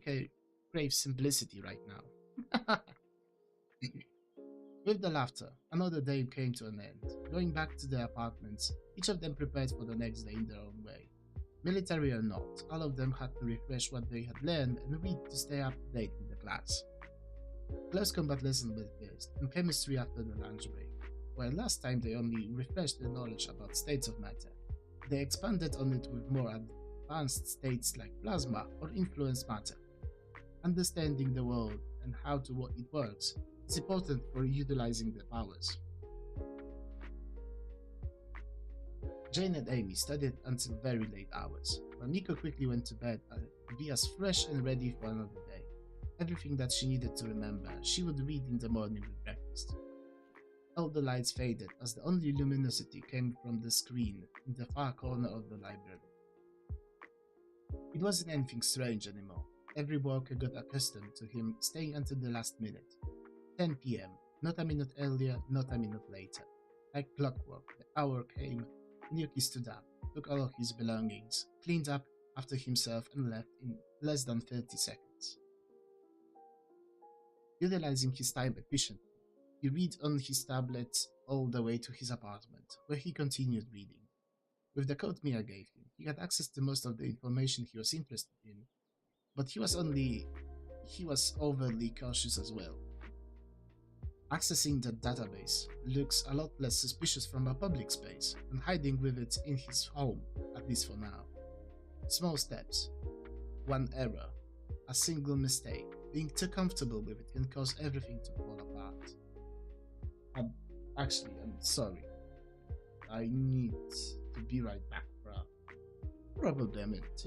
crave simplicity right now. With the laughter, another day came to an end. Going back to their apartments, each of them prepared for the next day in their own way. Military or not, all of them had to refresh what they had learned and read to stay up to date with the class. Close combat lesson was first, and chemistry after the lunch break. While last time they only refreshed their knowledge about states of matter, they expanded on it with more advanced states like plasma or influence matter. Understanding the world and how it works is important for utilizing the powers. Jane and Amy studied until very late hours, while Nico quickly went to bed to be as fresh and ready for another day. Everything that she needed to remember, she would read in the morning with breakfast. All the lights faded as the only luminosity came from the screen in the far corner of the library. It wasn't anything strange anymore. Every worker got accustomed to him staying until the last minute. 10 p.m., not a minute earlier, not a minute later. Like clockwork, the hour came, and Yuki stood up, took all of his belongings, cleaned up after himself and left in less than 30 seconds. Utilizing his time efficiently, he read on his tablet all the way to his apartment, where he continued reading. With the code Mia gave him, he had access to most of the information he was interested in, but he was overly cautious as well. Accessing the database looks a lot less suspicious from a public space than hiding with it in his home, at least for now. Small steps, one error, a single mistake, being too comfortable with it can cause everything to fall apart. I'm sorry. I need to be right back, bro. Probably a minute.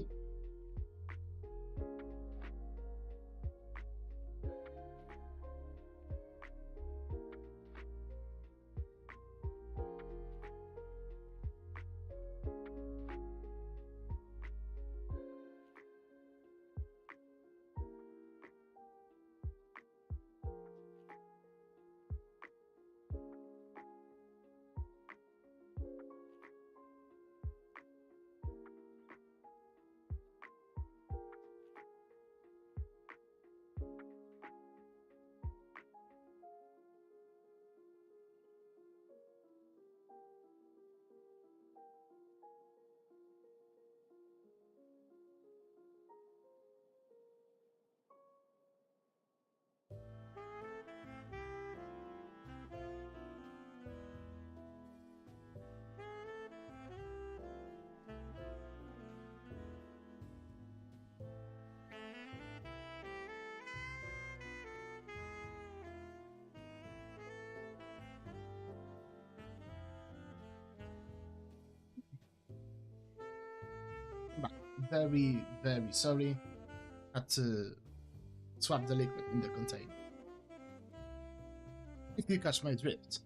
Very, very sorry. Had to swap the liquid in the container. If you catch my drift.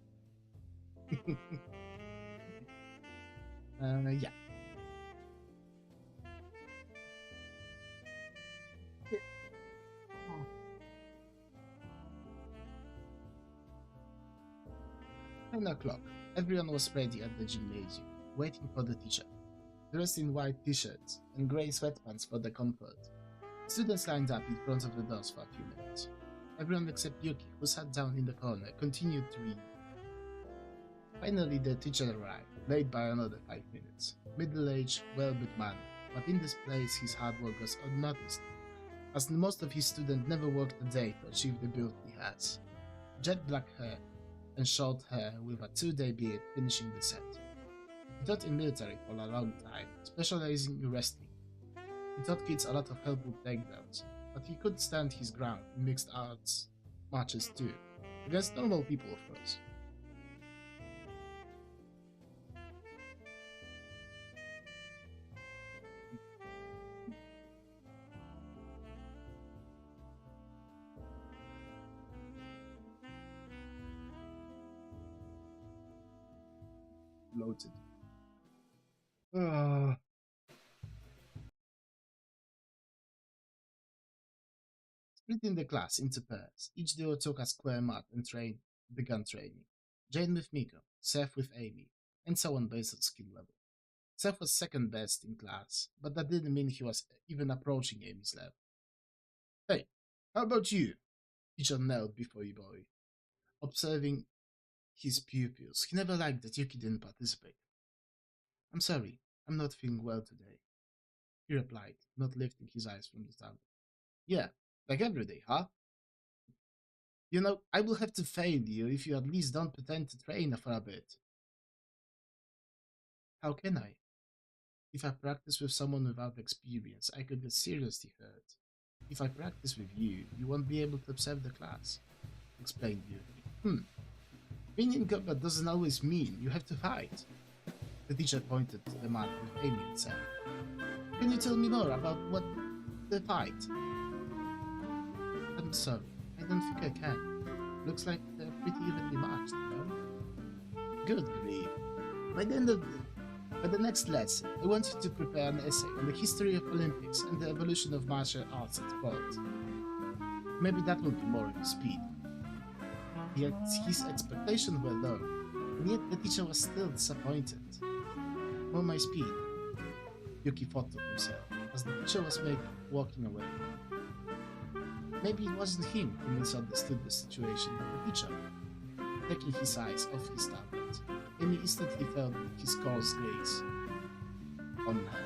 Yeah. 10 o'clock. Everyone was ready at the gymnasium, waiting for the teacher. Dressed in white t-shirts and grey sweatpants for the comfort. Students lined up in front of the doors for a few minutes. Everyone except Yuki, who sat down in the corner, continued to read. Finally, the teacher arrived, late by another 5 minutes. middle-aged, well-built man, but in this place his hard work goes unnoticed, as most of his students never worked a day to achieve the build he has. Jet black hair and short hair with a 2-day beard finishing the set. He taught in military for a long time, specializing in wrestling. He taught kids a lot of help with takedowns, but he could stand his ground in mixed arts matches too, against normal people of course. Loaded. Uh, Splitting the class into pairs, each duo took a square mat and began training. Jane with Miko, Seth with Amy, and so on based on skill level. Seth was second best in class, but that didn't mean he was even approaching Amy's level. Hey, how about you? Teacher knelt before you boy, observing his pupils. He never liked that Yuki didn't participate. I'm sorry, I'm not feeling well today, he replied, not lifting his eyes from the tablet. Yeah, like every day, huh? You know, I will have to fail you if you at least don't pretend to train for a bit. How can I? If I practice with someone without experience, I could get seriously hurt. If I practice with you, you won't be able to observe the class, explained Yuki. Being in combat doesn't always mean you have to fight. The teacher pointed to the mat with Amy and said, can you tell me more about what the fight? I'm sorry, I don't think I can. Looks like they're pretty evenly matched, you know? Good grief. By the next lesson, I want you to prepare an essay on the history of Olympics and the evolution of martial arts at sport. Maybe that will be more of your speed. Yet his expectations were low, and yet the teacher was still disappointed. More my speed, Yuki thought to himself, as the teacher was walking away. Maybe it wasn't him who misunderstood the situation, but the teacher. Taking his eyes off his tablet, Amy instantly felt his coarse gaze on her.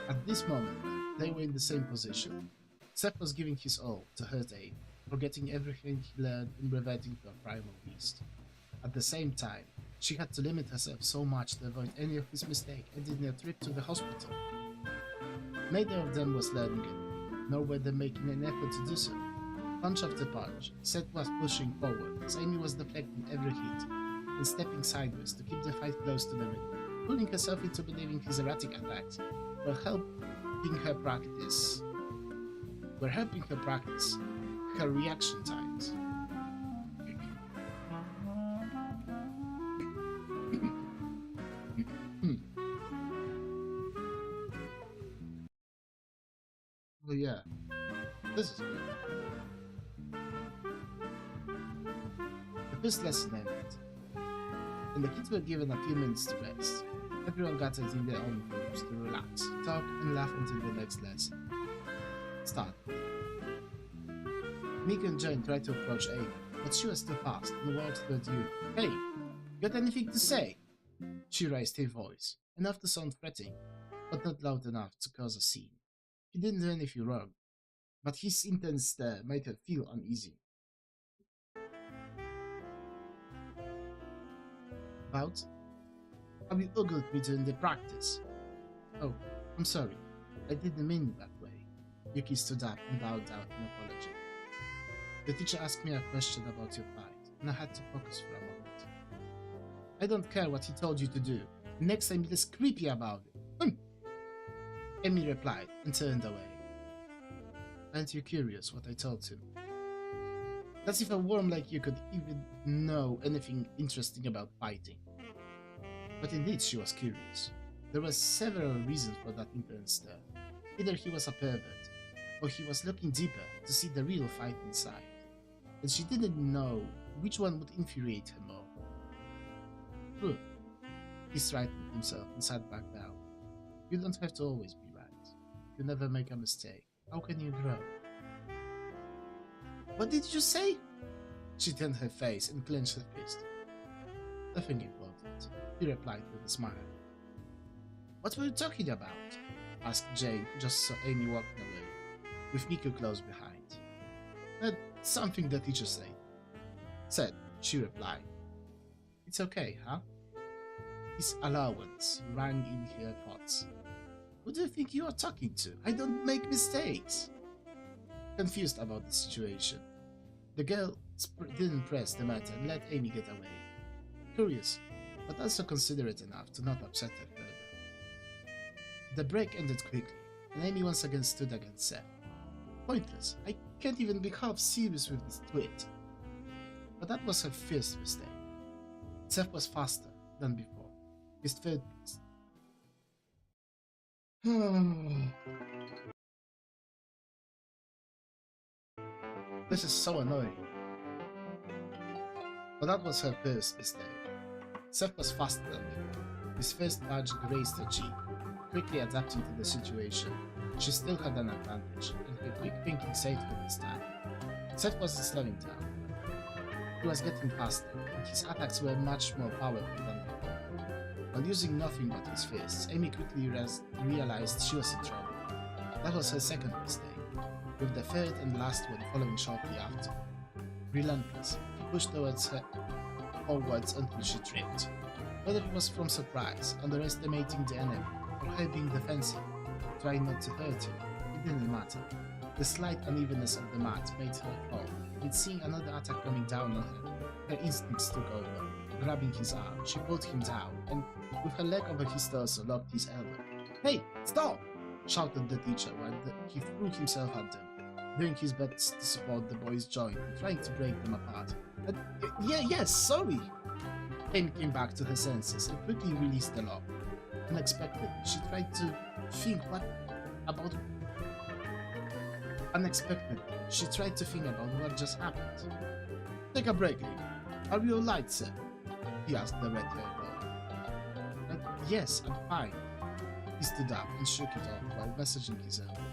At this moment, they were in the same position. Seth was giving his all to hurt Amy, forgetting everything he learned and reverting to a primal beast. At the same time, she had to limit herself so much to avoid any of his mistakes, ending a trip to the hospital. Neither of them was learning anything, nor were they making an effort to do so. Punch after punch, Seth was pushing forward as Amy was deflecting every hit and stepping sideways to keep the fight close to the middle, pulling herself into believing his erratic attacks were helping her practice her reaction times. Oh yeah, this is good. The first lesson ended, and the kids were given a few minutes to rest. Everyone gathered in their own groups to relax, talk, and laugh until the next lesson started. Mika and Jane tried to approach Amy, but she was too fast and walked toward you. Hey, got anything to say? She raised her voice, enough to sound threatening, but not loud enough to cause a scene. He didn't do anything wrong, but his intense stare made her feel uneasy. About? How you ogled me during the practice. Oh, I'm sorry. I didn't mean it that way. Yuki stood up and bowed down in apology. The teacher asked me a question about your fight, and I had to focus for a moment. I don't care what he told you to do. Next time be less creepy about it. Amy replied and turned away. Aren't you curious what I told him? That's if a worm like you could even know anything interesting about fighting. But indeed she was curious. There were several reasons for that intense stare. Either he was a pervert, or he was looking deeper to see the real fight inside. And she didn't know which one would infuriate her more. True. He straightened himself and sat back down. You don't have to always be right. You never make a mistake. How can you grow? What did you say? She turned her face and clenched her fist. Nothing important, he replied with a smile. What were you talking about? Asked Jane, who just saw Amy walking away, with Miku close behind. Something the teacher said, she replied. It's okay, huh? His allowance rang in her thoughts. Who do you think you are talking to? I don't make mistakes. Confused about the situation, the girl didn't press the matter and let Amy get away. Curious, but also considerate enough to not upset her further. The break ended quickly, and Amy once again stood against Seth. Pointless, I can't even be half serious with this twit. But that was her first mistake. Seth was faster than before. His third... This is so annoying. But that was her first mistake. Seth was faster than before. His first badge grazed her cheek. Quickly adapting to the situation, she still had an advantage, and her quick thinking saved her this time. Seth wasn't slowing down. He was getting faster, and his attacks were much more powerful than before. While using nothing but his fists, Amy quickly realized she was in trouble. That was her second mistake, with the third and last one following shortly after. Relentless, he pushed towards her forwards until she tripped. Whether it was from surprise, underestimating the enemy, or her being defensive, trying not to hurt him, it didn't matter. The slight unevenness of the mat made her fall, and seeing another attack coming down on her, her instincts took over. Grabbing his arm, she pulled him down, and with her leg over his torso, locked his elbow. "Hey, stop!" shouted the teacher while he threw himself at them, doing his best to support the boys' joint and trying to break them apart. Yes, sorry! Amy came back to her senses and quickly released the lock. Unexpectedly, she tried to think about what just happened. "Take a break, Amy. Are you alright, sir?" he asked the red-haired boy. "Yes, I'm fine." He stood up and shook it off while messaging his elbow.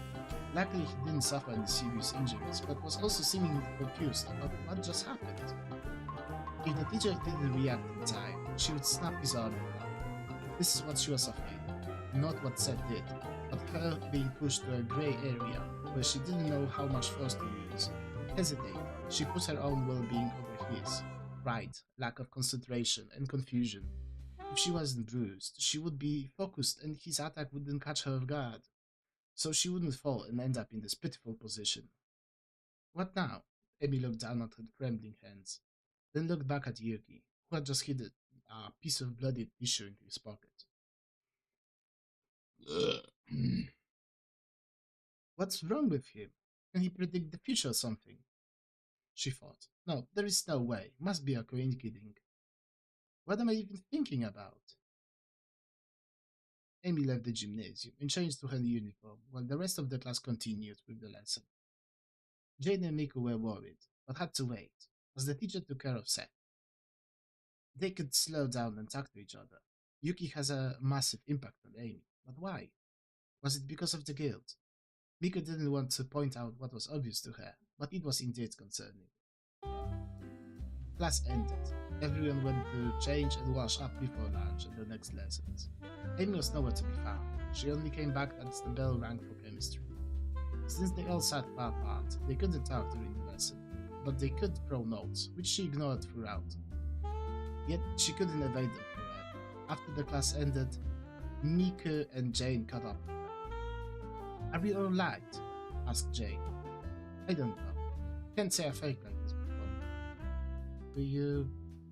Luckily, he didn't suffer any serious injuries, but was also seemingly confused about what just happened. If the teacher didn't react in time, she would snap his arm around. This is what she was afraid of, not what Seth did, but her being pushed to a grey area where she didn't know how much force to use. Hesitating, she put her own well-being over his. Pride, lack of concentration, and confusion. If she wasn't bruised, she would be focused and his attack wouldn't catch her off guard, so she wouldn't fall and end up in this pitiful position. What now? Amy looked down at her trembling hands, then looked back at Yuki, who had just hidden a piece of bloody tissue in his pocket. What's wrong with him? Can he predict the future or something? She thought. No, there is no way. Must be a coincidence. What am I even thinking about? Amy left the gymnasium and changed to her uniform, while the rest of the class continued with the lesson. Jane and Miku were worried, but had to wait, as the teacher took care of Seth. They could slow down and talk to each other. Yuki has a massive impact on Amy, but why? Was it because of the guilt? Miku didn't want to point out what was obvious to her, but it was indeed concerning. Class ended. Everyone went to change and wash up before lunch and the next lessons. Amy was nowhere to be found. She only came back as the bell rang for chemistry. Since they all sat far apart, they couldn't talk during the lesson, but they could throw notes, which she ignored throughout. Yet she couldn't evade them forever. After the class ended, Miku and Jane caught up with her. "Are you alright?" asked Jane. "I don't know. Can't say I felt like this before."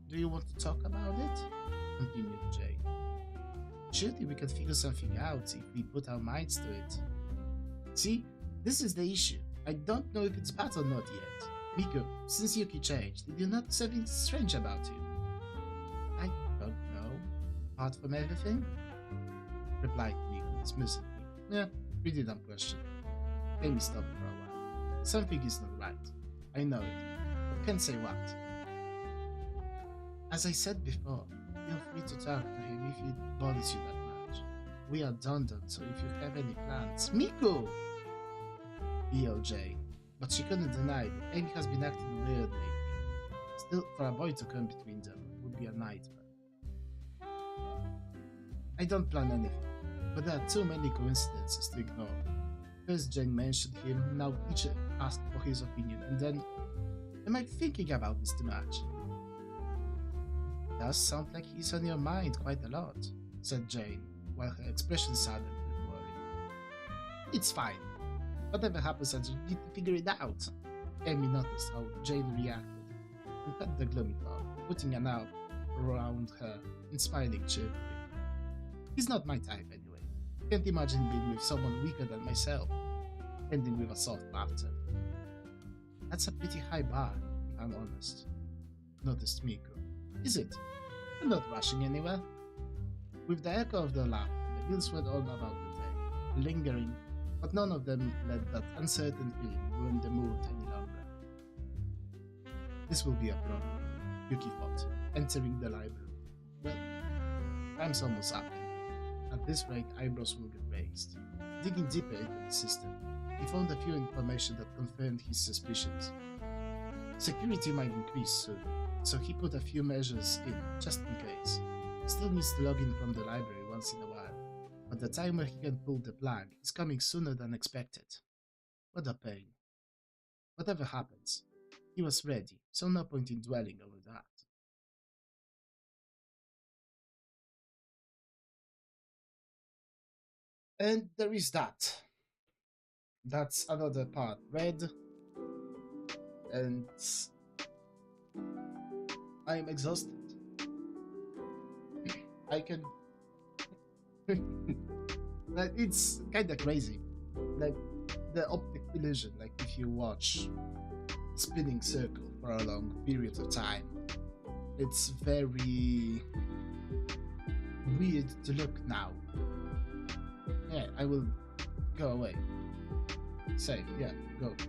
Do you want to talk about it?" continued Jane. "Surely we can figure something out if we put our minds to it." "See, this is the issue. I don't know if it's bad or not yet. Miku, since Yuki changed, did you notice something strange about him?" "I don't know. Apart from everything?" replied Miku dismissively. "Yeah, pretty dumb question." Amy stopped for a while. "Something is not right. I know it, but can't say what." "As I said before, feel free to talk to him if it bothers you that much. We are done, so if you have any plans..." "Miku!" yelled Jane, but she couldn't deny that Amy has been acting weird lately. Still, for a boy to come between them would be a nightmare. I don't plan anything, but there are too many coincidences to ignore. First Jane mentioned him, now teacher asked for his opinion, and then, am I thinking about this too much? Does sound like he's on your mind quite a lot, said Jane, while her expression saddened with worry. It's fine. Whatever happens, I just need to figure it out. Amy noticed how Jane reacted and cut the gloomy thought, putting an arm around her and smiling cheerfully. He's not my type anyway. Can't imagine being with someone weaker than myself, ending with a soft laughter. That's a pretty high bar, if I'm honest, noticed Miko. Is it? I'm not rushing anywhere. With the echo of the laugh, the wheels went on about the day, lingering, but none of them let that uncertain feeling ruin the mood any longer. This will be a problem, Yuki thought, entering the library. Well, time's almost up. At this rate, eyebrows will get raised. Digging deeper into the system, he found a few information that confirmed his suspicions. Security might increase soon, so he put a few measures in, just in case. Still needs to log in from the library once in a while, but the time where he can pull the plug is coming sooner than expected. What a pain. Whatever happens, he was ready, so no point in dwelling over that. And there is that. That's another part read, and I'm exhausted. I can. Like, it's kind of crazy. Like, the optic illusion, like if you watch spinning circle for a long period of time, it's very weird to look now. Yeah, I will go away. Say, yeah,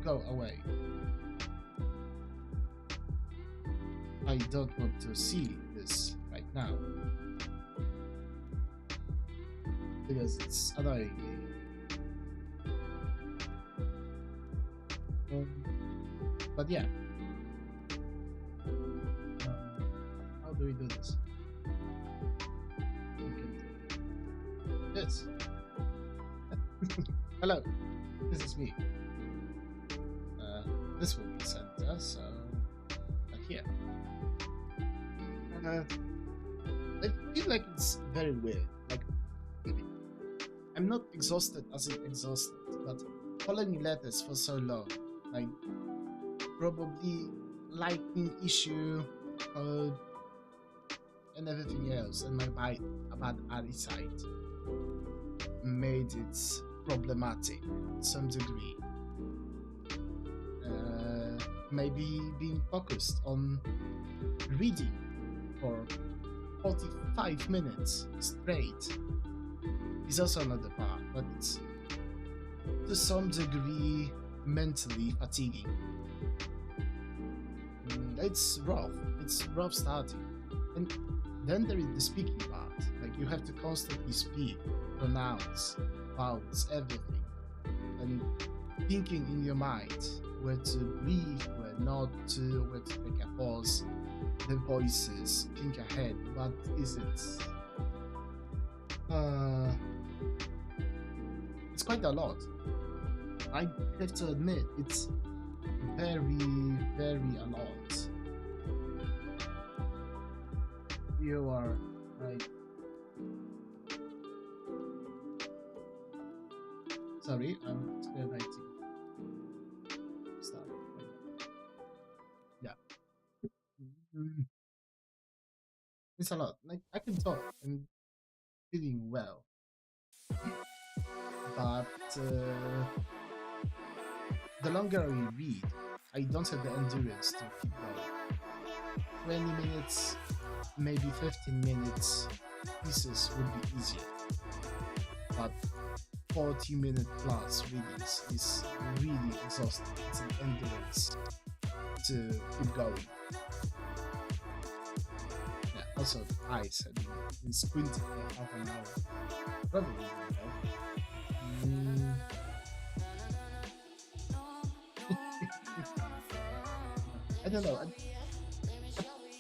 go away. I don't want to see this right now because it's annoying me. But yeah, how do we do this? We can do this. Hello, this is me. This will be center, so like here. I feel like it's very weird. Like, I'm not exhausted as in exhausted, but following letters for so long, like probably lighting issue, code, and everything else, and my bad eyesight made it problematic to some degree. Maybe being focused on reading for 45 minutes straight is also another part, but it's to some degree mentally fatiguing. It's rough starting, and then there is the speaking part. Like, you have to constantly speak, pronounce, vowels, everything, and thinking in your mind where to breathe, where not to, where to take a pause, the voices, think ahead, what is it? It's quite a lot. I have to admit, it's very, very a lot. You are like... Sorry, I'm still writing. Stop. Yeah. It's a lot. Like, I can talk and feeling well, but the longer I read, I don't have the endurance to keep going. 20 minutes, maybe 15 minutes pieces would be easier, but 40-minute plus readings is really exhausting. It's an endurance to keep going. Yeah, also the eyes have been squinting for half an hour. Probably even more. I don't know.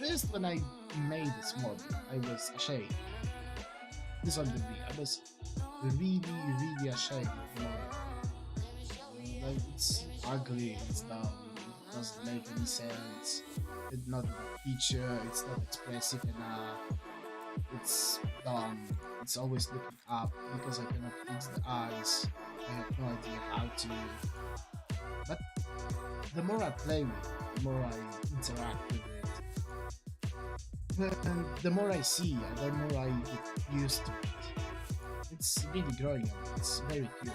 first when I made this model, I was ashamed. This on the V. I was really, really ashamed of the model. Like, it's ugly, it's dumb, it doesn't make any sense. It's not a feature, it's not expressive enough. It's dumb. It's always looking up because I cannot fix the eyes. I have no idea how to. But the more I play with it, the more I interact with it, and the more I see, and the more I get used to it. It's really growing on me. It's very cute.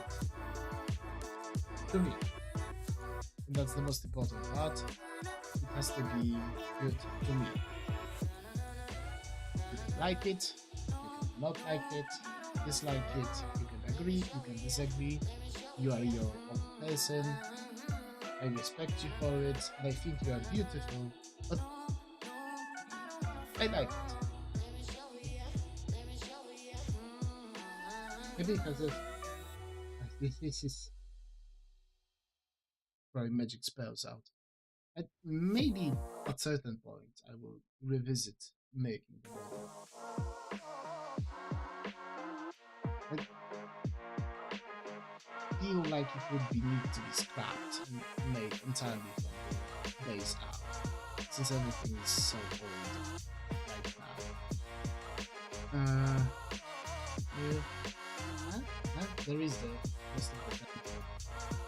To me. And that's the most important part. It has to be good to me. You can like it, you can not like it, dislike it, you can agree, you can disagree. You are your own person. I respect you for it, and I think you are beautiful, but I like it. Maybe because of this is throwing magic spells out. And maybe at certain point I will revisit making the model. I feel like it would be need to be scrapped and made entirely from the base out, since everything is so old right now. Yeah. Huh? There is the rest of the temple.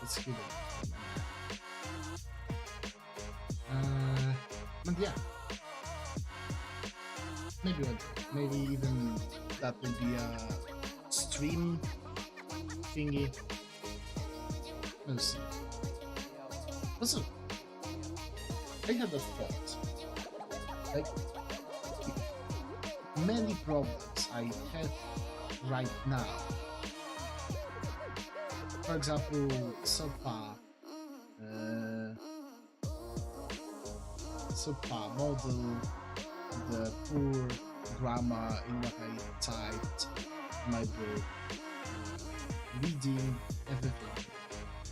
It's hidden. But yeah, maybe one day. Maybe even that will be a stream thingy. We'll see. Also, I had a thought. Like, many problems I have right now. For example, subpar model, the poor grammar in what I typed, my book, reading, everything.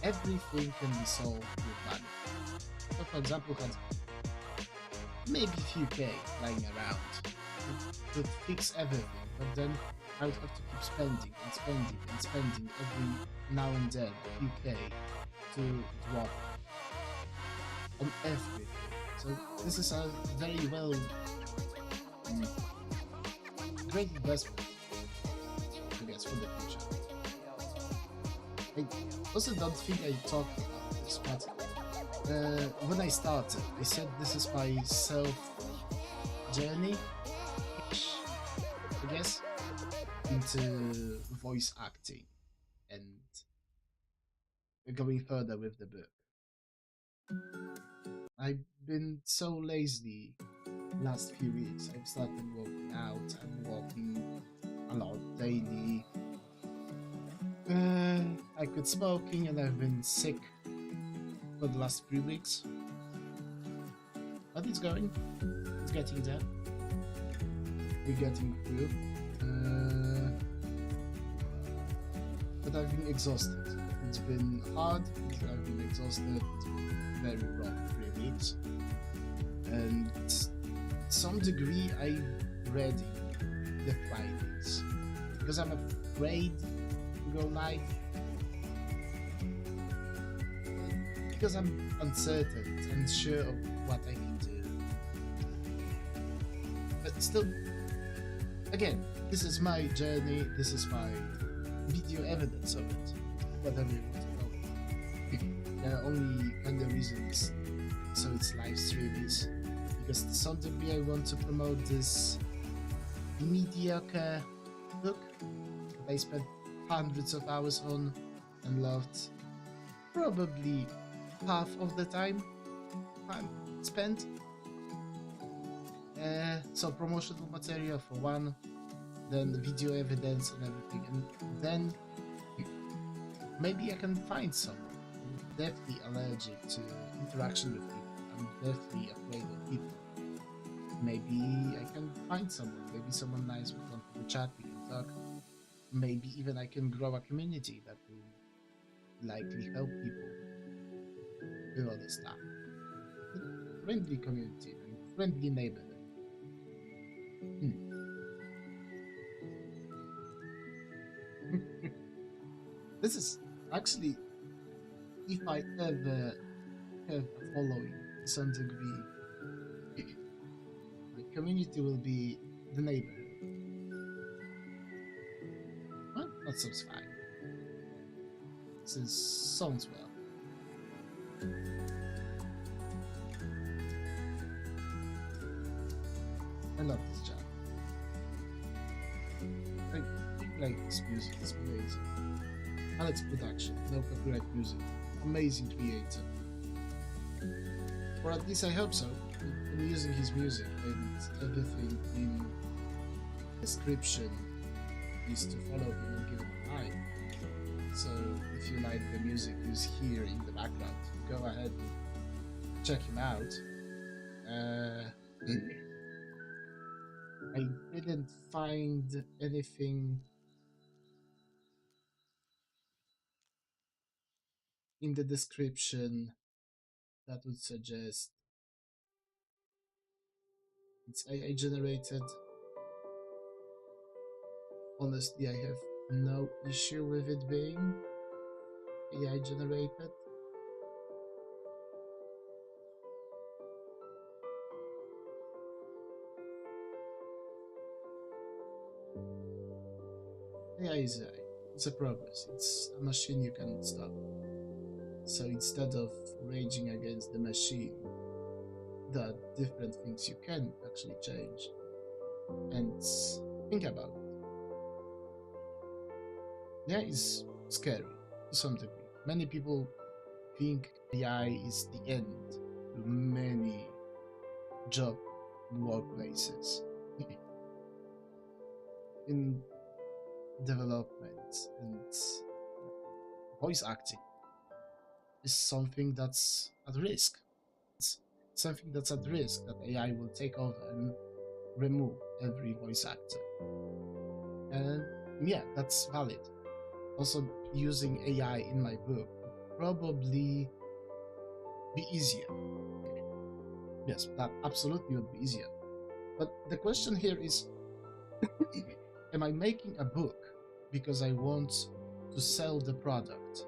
Everything can be solved with money. So, for example, had maybe a few K lying around. It could fix everything, but then I would have to keep spending and spending and spending every now and then a few K to drop on everything. So this is a very great investment, I guess, for the future. I also don't think I talked about this, but when I started, I said this is my self-journey, I guess, into voice acting and going further with the book. I've been so lazy last few weeks. I've started working out. I'm walking a lot daily. I quit smoking and I've been sick for the last 3 weeks. But it's going. It's getting there. We're getting through. But I've been exhausted. It's been hard. I've been exhausted. Very rough 3 weeks. And to some degree I'm ready the Fridays. Because I'm afraid to go live. Because I'm uncertain, unsure of what I can do. But still, again, this is my journey, this is my video evidence of it. Whatever you want to call it. There are only kind of reasons so it's live stream is because to some degree I want to promote this mediocre book that I spent hundreds of hours on and loved. Probably half of the time spent. So promotional material for one, then video evidence and everything, and then maybe I can find someone. I'm definitely allergic to interaction with people. I'm definitely afraid of people. Maybe I can find someone. Maybe someone nice will come to the chat, we can talk. Maybe even I can grow a community that will likely help people with all this stuff. Friendly community, friendly neighborhood. Hmm. This is actually, if I ever have a following to some degree, my community will be the neighborhood. Well, that sounds fine. This sounds well. I love this job. I like this music, it's amazing. Alex Production, no copyright music. Amazing creator. Or at least I hope so. I'm using his music and everything in description is to follow him and give him a like. So if you like the music you hear in the background, go ahead and check him out. I didn't find anything in the description that would suggest it's AI generated. Honestly, I have no issue with it being AI generated. AI is AI. It's a progress. It's a machine you cannot stop. So instead of raging against the machine, there are different things you can actually change and think about. AI is scary to some degree. Many people think AI is the end to many job workplaces in development, and voice acting is something that's at risk. It's something that's at risk that AI will take over and remove every voice actor. And yeah, that's valid. Also, using AI in my book would probably be easier. Yes, that absolutely would be easier. But the question here is, am I making a book because I want to sell the product?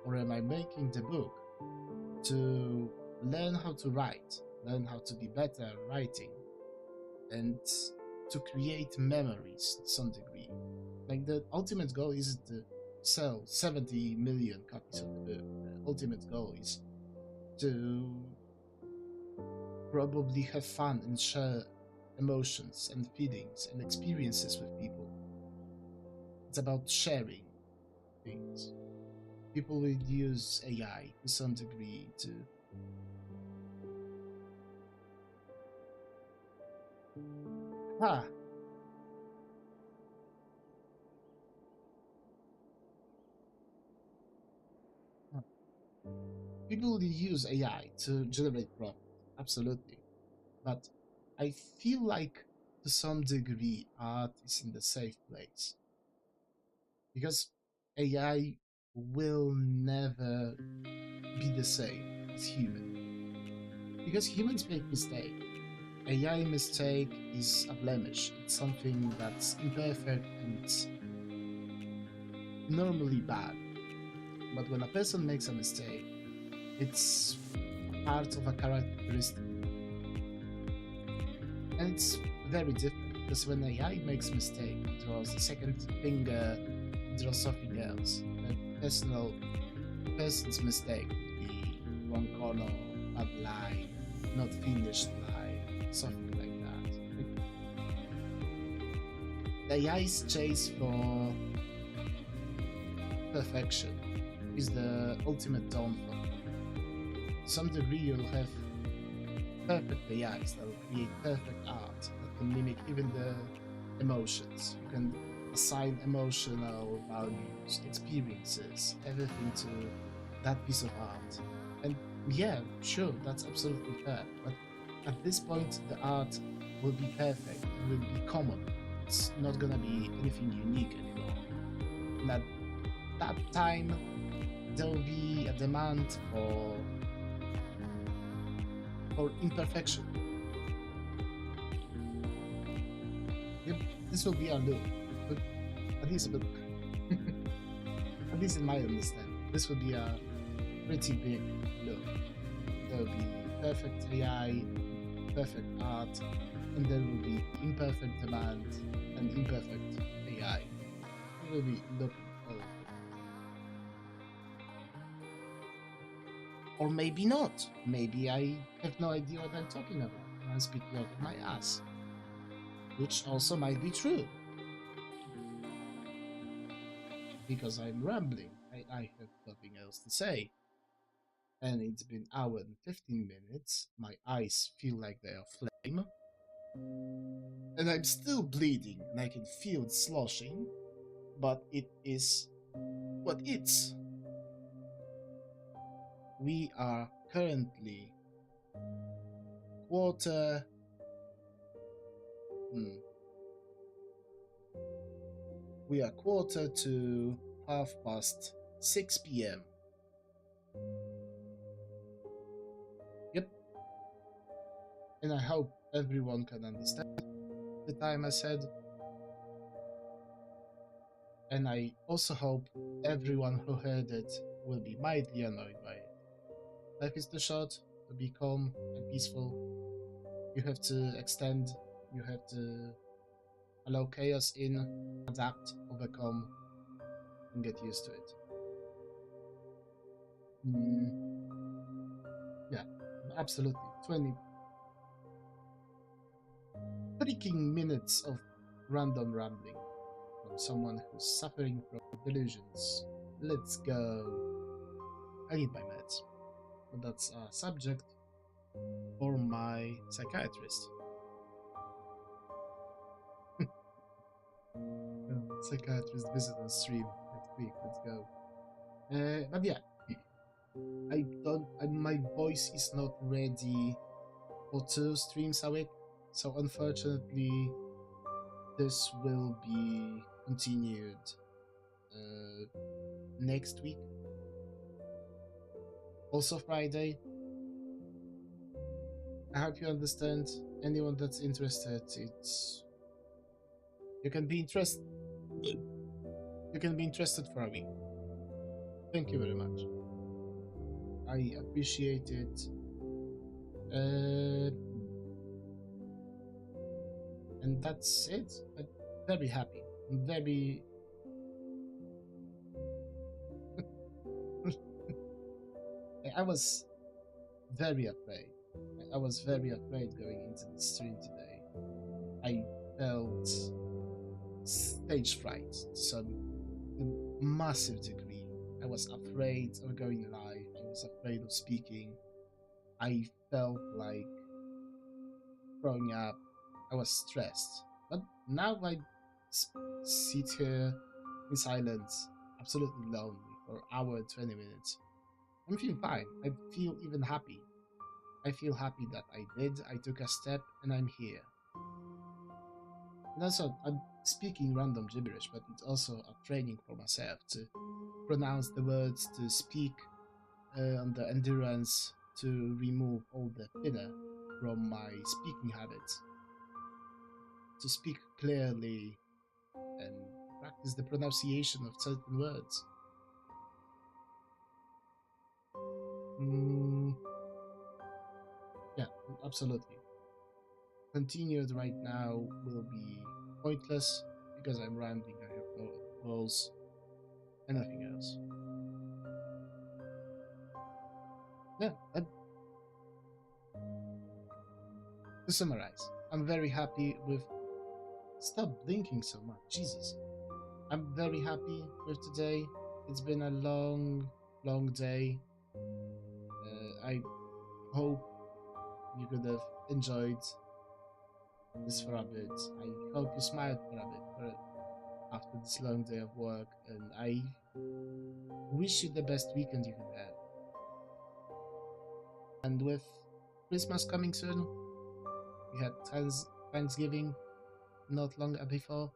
Or am I making the book to learn how to write, learn how to be better at writing, and to create memories to some degree? Like, the ultimate goal isn't to sell 70 million copies of the book. The ultimate goal is to probably have fun and share emotions and feelings and experiences with people. It's about sharing things. People will use AI to some degree to ah people will use AI to generate profit, absolutely. But I feel like to some degree art is in the safe place because AI will never be the same as human because humans make mistakes. AI mistake is a blemish. It's something that's imperfect and normally bad. But when a person makes a mistake, it's part of a characteristic. And it's very different because when AI makes mistake, it draws a second finger, it draws something else. A person's mistake would be wrong color, bad line, not finished line, something like that. The AI's chase for perfection is the ultimate downfall. To some degree, you'll have perfect AIs that will create perfect art that can mimic even the emotions. You can assign emotional values, experiences, everything to that piece of art. And yeah, sure, that's absolutely fair. But at this point, the art will be perfect, it will be common. It's not gonna be anything unique anymore. And at that time, there will be a demand for imperfection. this will be our loop. But at least, but at least in my understanding, this will be a pretty big loop. There will be perfect AI, perfect art, and there will be imperfect demand and imperfect AI. We will be looking all of it. Or maybe not. Maybe I have no idea what I'm talking about. I'm speaking out of my ass. Which also might be true. Because I'm rambling. I have nothing else to say. And it's been an hour and 15 minutes. My eyes feel like they are flame. And I'm still bleeding and I can feel it sloshing. But it is what it's. We are currently quarter... We are quarter to 6:30 p.m. Yep. And I hope everyone can understand the time I said. And I also hope everyone who heard it will be mildly annoyed by it. Life is too short to be calm and peaceful. You have to extend, you have to allow chaos in, adapt, overcome, and get used to it. Yeah, absolutely. 20 freaking minutes of random rambling from someone who's suffering from delusions. Let's go. I need my meds. But that's a subject for my psychiatrist. Psychiatrist visit on stream next week. Let's go. But yeah, I don't. My voice is not ready for 2 streams a week, so unfortunately, this will be continued next week. Also Friday. I hope you understand. Anyone that's interested, you can be interested. You can be interested for a week. Thank you very much. I appreciate it. And that's it. I'm very happy. I'm very... I was very afraid. I was very afraid going into the stream today. I felt stage fright to some massive degree. I was afraid of going live. I was afraid of speaking. I felt like growing up. I was stressed. But now I sit here in silence, absolutely lonely for an hour and 20 minutes. I'm feeling fine. I feel even happy. I feel happy that I took a step, and I'm here. And also, I'm speaking random gibberish, but it's also a training for myself to pronounce the words, to speak on the endurance, to remove all the filler from my speaking habits, to speak clearly and practice the pronunciation of certain words. Yeah, absolutely. Continued right now will be pointless because I'm rambling. I have no goals and nothing else. Yeah, to summarize, I'm very happy with... Stop blinking so much, Jesus. I'm very happy with today. It's been a long, long day. I hope you could have enjoyed this for a bit. I hope you smiled for a bit after this long day of work, and I wish you the best weekend you can have. And with Christmas coming soon, we had Thanksgiving not long before.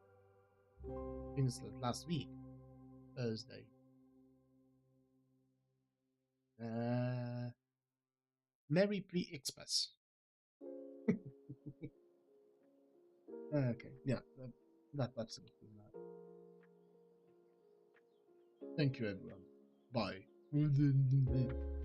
I think it's last week, Thursday. Merry Pre-Xmas. Okay, yeah. That's absolutely not. Thank you, everyone. Bye.